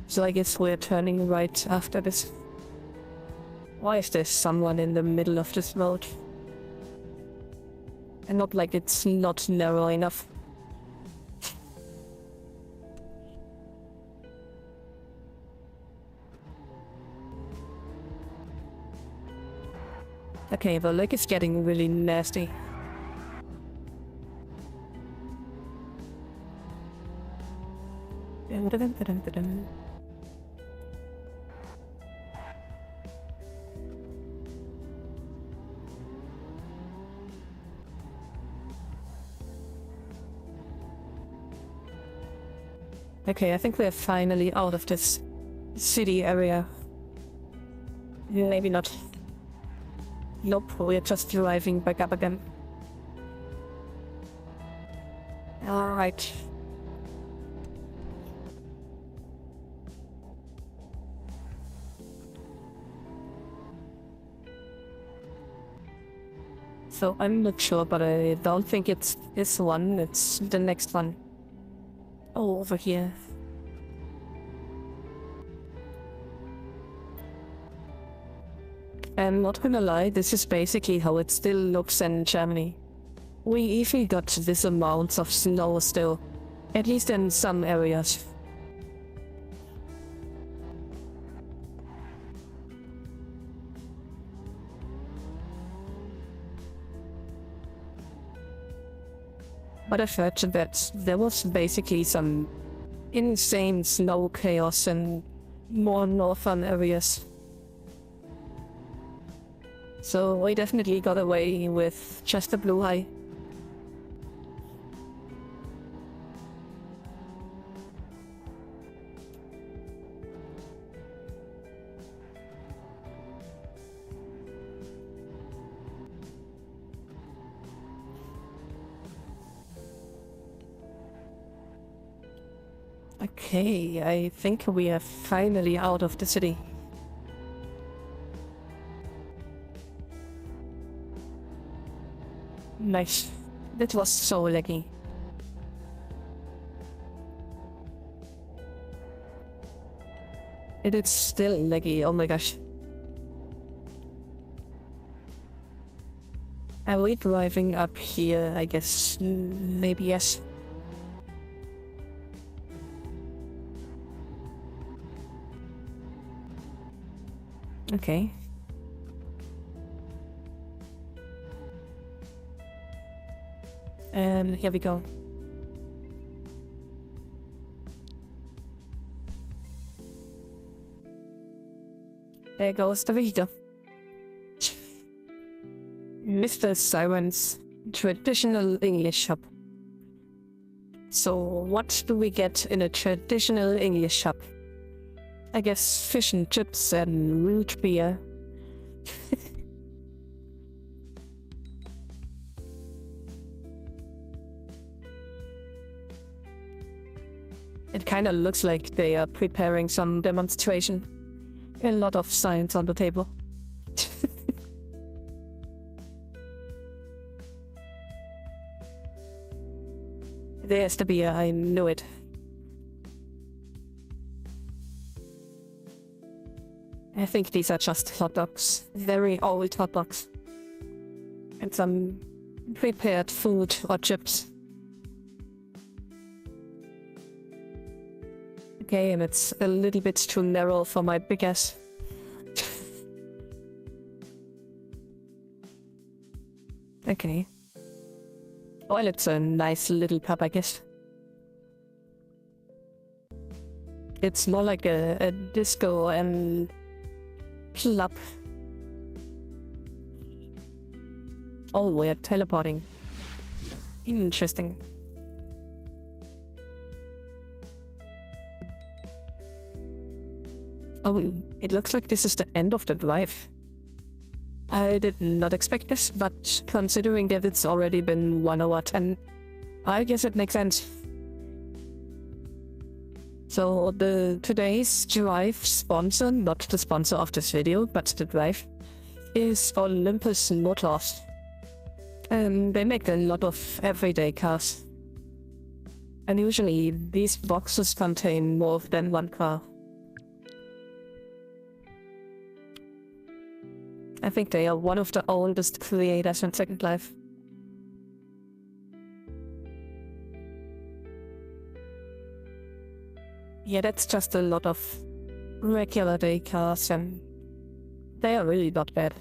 So I guess we're turning right after this. Why is there someone in the middle of this road? And not like it's not narrow enough. Okay, the lake is getting really nasty. Okay, I think we're finally out of this city area. Maybe not. Nope, we're just driving back up again. Alright. So I'm not sure, but I don't think it's this one, it's the next one. Oh, over here. I'm not gonna lie, this is basically how it still looks in Germany. We even got this amount of snow still. At least in some areas. But I've heard that there was basically some insane snow chaos in more northern areas. So we definitely got away with just a blue eye. Okay, I think we are finally out of the city. Nice. That was so laggy. It is still laggy, oh my gosh. Are we driving up here? I guess maybe yes. Okay. And here we go. There goes the video. Mr. Siren's traditional English shop. So what do we get in a traditional English shop? I guess fish and chips and root beer. It kinda looks like they are preparing some demonstration. A lot of science on the table. There's the beer, I knew it. I think these are just hot dogs. Very old hot dogs. And some prepared food or chips. Okay, and it's a little bit too narrow for my big ass. Okay. Well, it's a nice little pub, I guess. It's more like a disco and club. Oh, we're teleporting. Interesting. Oh, it looks like this is the end of the drive. I did not expect this, but considering that it's already been 1 hour 10, I guess it makes sense. So today's drive sponsor, not the sponsor of this video, but the drive, is Olympus Motors. And they make a lot of everyday cars. And usually these boxes contain more than one car. I think they are one of the oldest creators in Second Life. Yeah, that's just a lot of regular day cars and they are really not bad.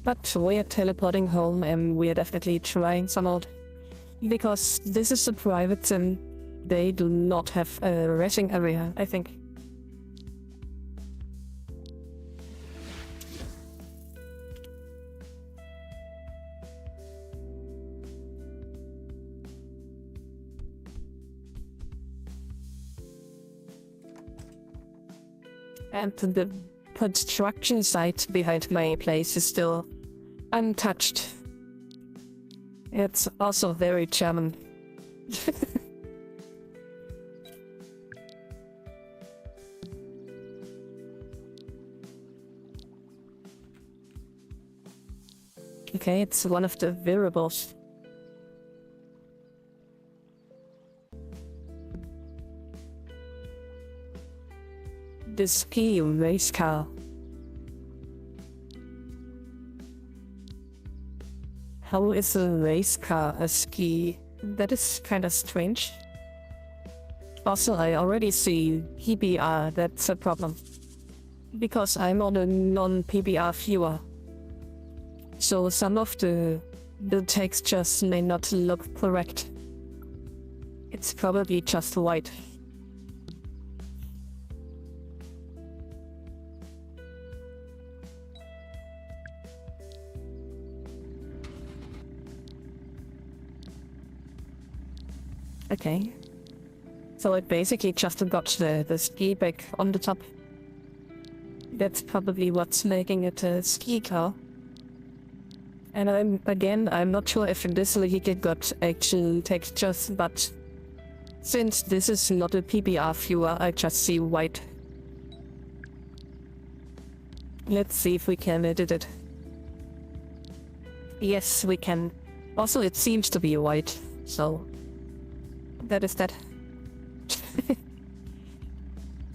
But we're teleporting home and we're definitely trying some out. Because this is a private sim, they do not have a racing area, I think. And the construction site behind my place is still untouched. It's also very German. Okay, it's one of the variables. The ski race car. How is a race car a ski? That is kind of strange. Also, I already see PBR, that's a problem. Because I'm on a non-PBR viewer. So some of the textures may not look correct. It's probably just white. Okay. So it basically just got the ski back on the top. That's probably what's making it a ski car. And I'm not sure if this vehicle got actual textures, but since this is not a PBR viewer, I just see white. Let's see if we can edit it. Yes, we can. Also, it seems to be white, so that is that.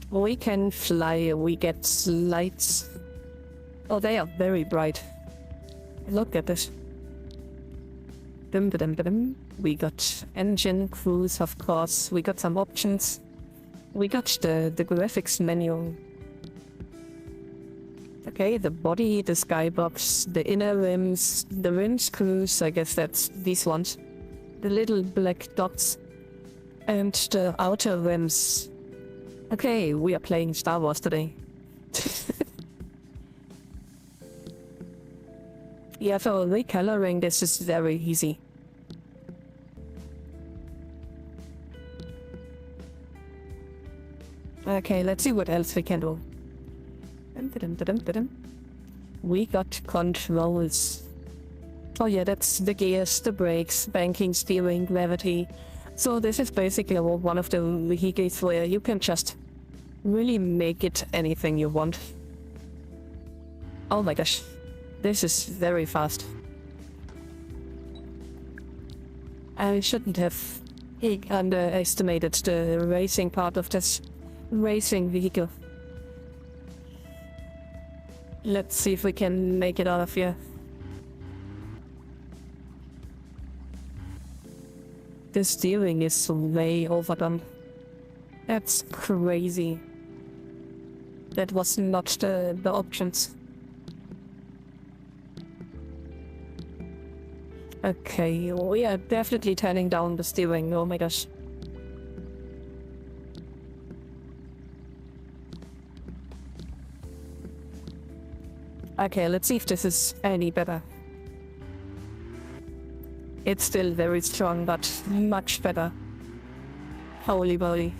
We can fly, we get lights. Oh, they are very bright. Look at this. Dum dum dum. We got engine, cruise, of course. We got some options. We got the graphics menu. Okay, the body, the skybox, the inner rims, the rim screws, I guess that's these ones. The little black dots. And the outer rims. Okay, we are playing Star Wars today. Yeah, for recoloring this is very easy. Okay, let's see what else we can do. We got controls. Oh yeah, that's the gears, the brakes, banking, steering, gravity. So this is basically one of the vehicles where you can just really make it anything you want. Oh my gosh, this is very fast. I shouldn't have underestimated the racing part of this racing vehicle. Let's see if we can make it out of here. The steering is way overdone. That's crazy. That was not the options. Okay, we are definitely turning down the steering, oh my gosh. Okay, let's see if this is any better. It's still very strong, but much better. Holy moly.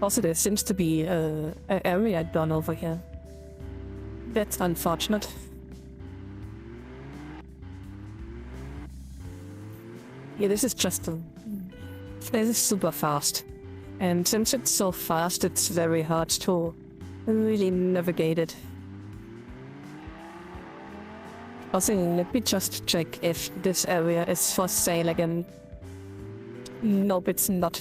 Also, there seems to be an area done over here. That's unfortunate. Yeah, this is this is super fast. And since it's so fast, it's very hard to really navigate it. Also, let me just check if this area is for sale again. Nope, it's not.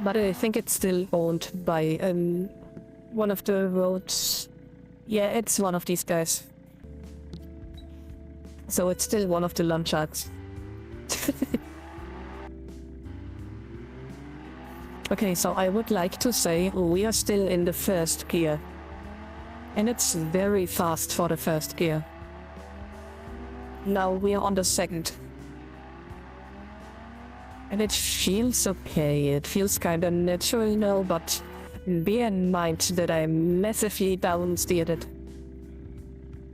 But I think it's still owned by one of the roads. Yeah, it's one of these guys. So it's still one of the Landsharks. Okay, so I would like to say we are still in the first gear. And it's very fast for the first gear. Now we are on the second. And it feels okay, it feels kinda natural now, but bear in mind that I massively downsteered it.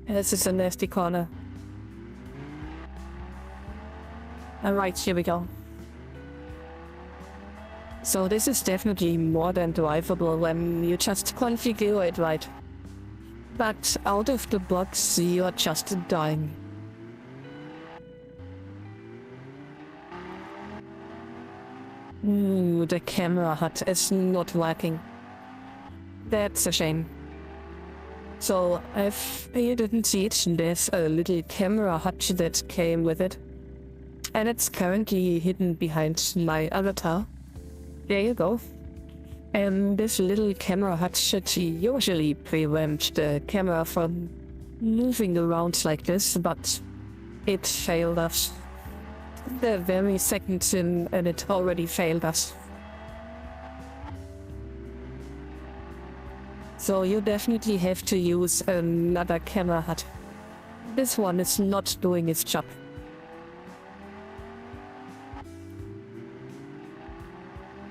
This is a nasty corner. Alright, here we go. So this is definitely more than drivable when you just configure it right. But out of the box, you're just dying. The camera HUD is not working. That's a shame. So, if you didn't see it, there's a little camera HUD that came with it. And it's currently hidden behind my avatar. There you go. And this little camera HUD should usually prevent the camera from moving around like this, but it failed us. the very second sim and it already failed us. So you definitely have to use another camera hut. This one is not doing its job.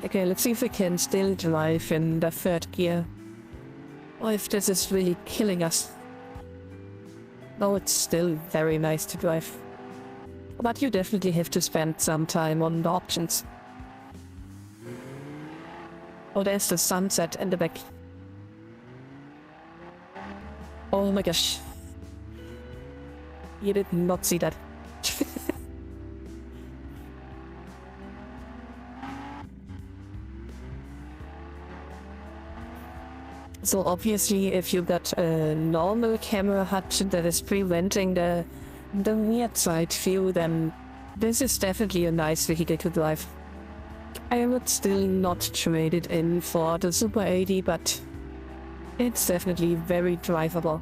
Okay, let's see if we can still drive in the third gear. Or if this is really killing us. No, it's still very nice to drive. But you definitely have to spend some time on the options. Oh, there's the sunset in the back. Oh my gosh. You did not see that. So obviously if you got a normal camera hut that is preventing the weird side view, then this is definitely a nice vehicle to drive. I would still not trade it in for the Super 80, but it's definitely very drivable.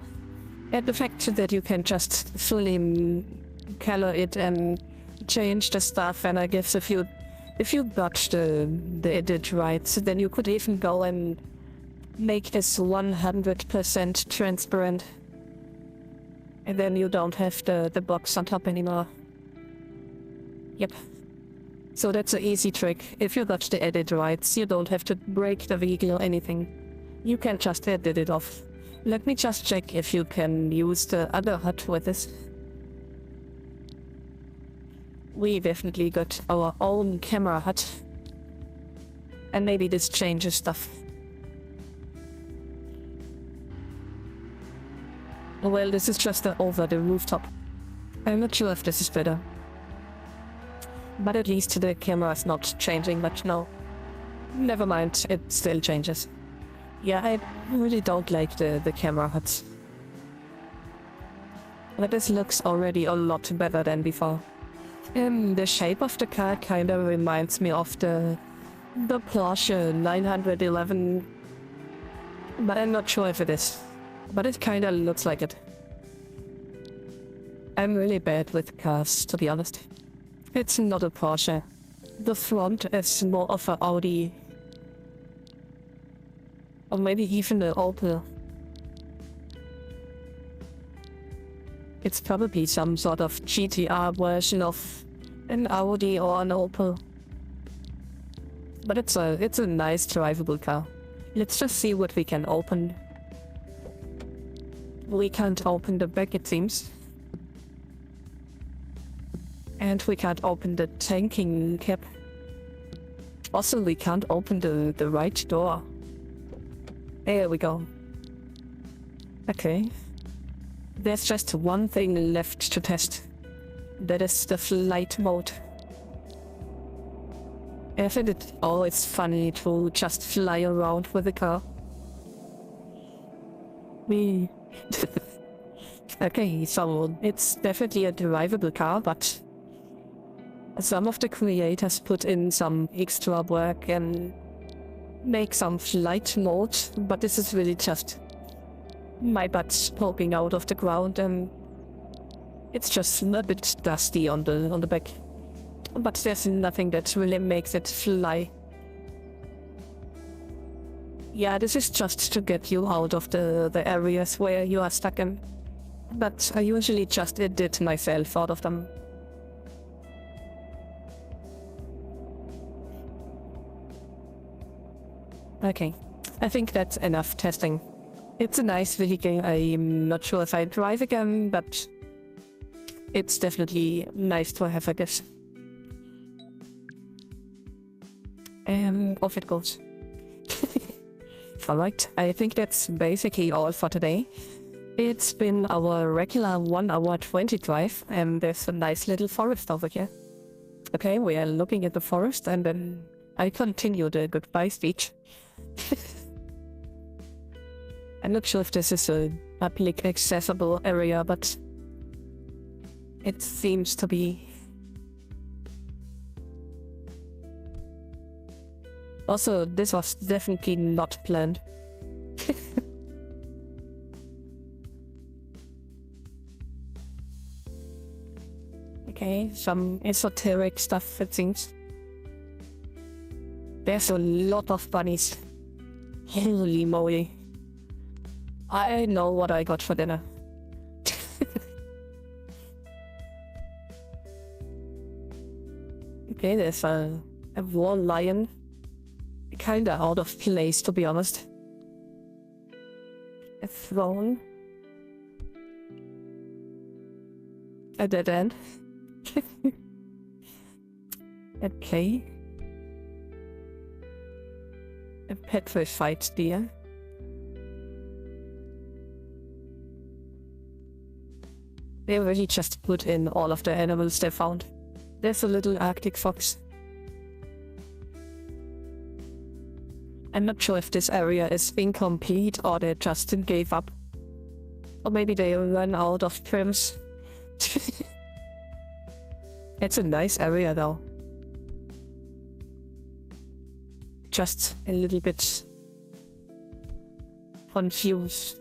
And the fact that you can just fully color it and change the stuff, and I guess if you got the edit right, then you could even go and make this 100% transparent. And then you don't have the box on top anymore. Yep. So that's an easy trick. If you got the edit rights, you don't have to break the vehicle or anything. You can just edit it off. Let me just check if you can use the other hut with this. We definitely got our own camera hut. And maybe this changes stuff. Well, this is just over the rooftop. I'm not sure if this is better. But at least the camera is not changing much now. Never mind, it still changes. Yeah, I really don't like the camera huts. But this looks already a lot better than before. The shape of the car kinda reminds me of the Porsche 911. But I'm not sure if it is. But it kinda looks like it. I'm really bad with cars, to be honest. It's not a Porsche. The front is more of an Audi. Or maybe even an Opel. It's probably some sort of GTR version of an Audi or an Opel. But it's a nice drivable car. Let's just see what we can open. We can't open the back, it seems. And we can't open the tanking cap. Also, we can't open the right door. There we go. Okay. There's just one thing left to test. That is the flight mode. Isn't it always funny to just fly around with a car? We... Okay, so it's definitely a drivable car, but some of the creators put in some extra work and make some flight mode, but this is really just my butt poking out of the ground, and it's just a bit dusty on the back. But there's nothing that really makes it fly. Yeah, this is just to get you out of the areas where you are stuck in. But I usually just edit myself out of them. Okay, I think that's enough testing. It's a nice vehicle. I'm not sure if I drive again, but it's definitely nice to have, I guess. And off it goes. Alright, I think that's basically all for today. It's been our regular 1 hour 20 drive, and there's a nice little forest over here. Okay, we are looking at the forest, and then I continue the goodbye speech. I'm not sure if this is a public accessible area, but it seems to be. Also, this was definitely not planned. Okay, some esoteric stuff, it seems. There's a lot of bunnies. Holy moly. I know what I got for dinner. Okay, there's a wall lion. Kinda out of place, to be honest. A throne. A dead end. Okay. A petrified deer. They really just put in all of the animals they found. There's a little Arctic fox. I'm not sure if this area is incomplete or they just gave up. Or maybe they ran out of trims. It's a nice area though. Just a little bit confused.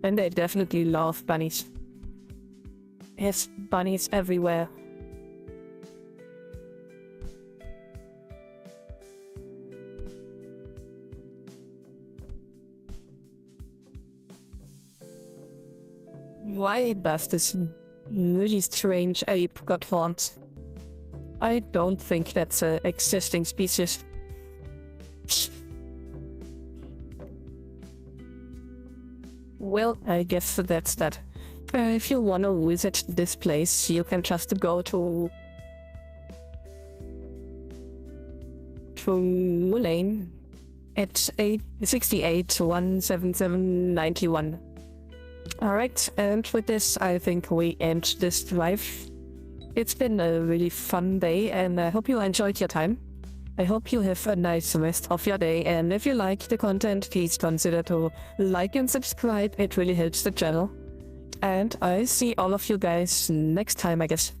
And they definitely love bunnies. There's bunnies everywhere. Why does this really strange ape got horns? I don't think that's an existing species. Well, I guess that's that. If you want to visit this place, you can just go to Lane at 68-177-91. Alright, and with this I think we end this drive. It's been a really fun day and I hope you enjoyed your time. I hope you have a nice rest of your day, and if you like the content, please consider to like and subscribe, it really helps the channel. And I see all of you guys next time, I guess.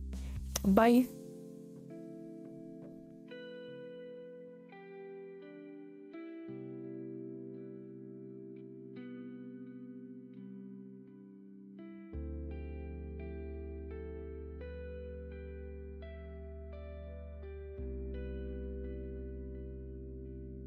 Bye!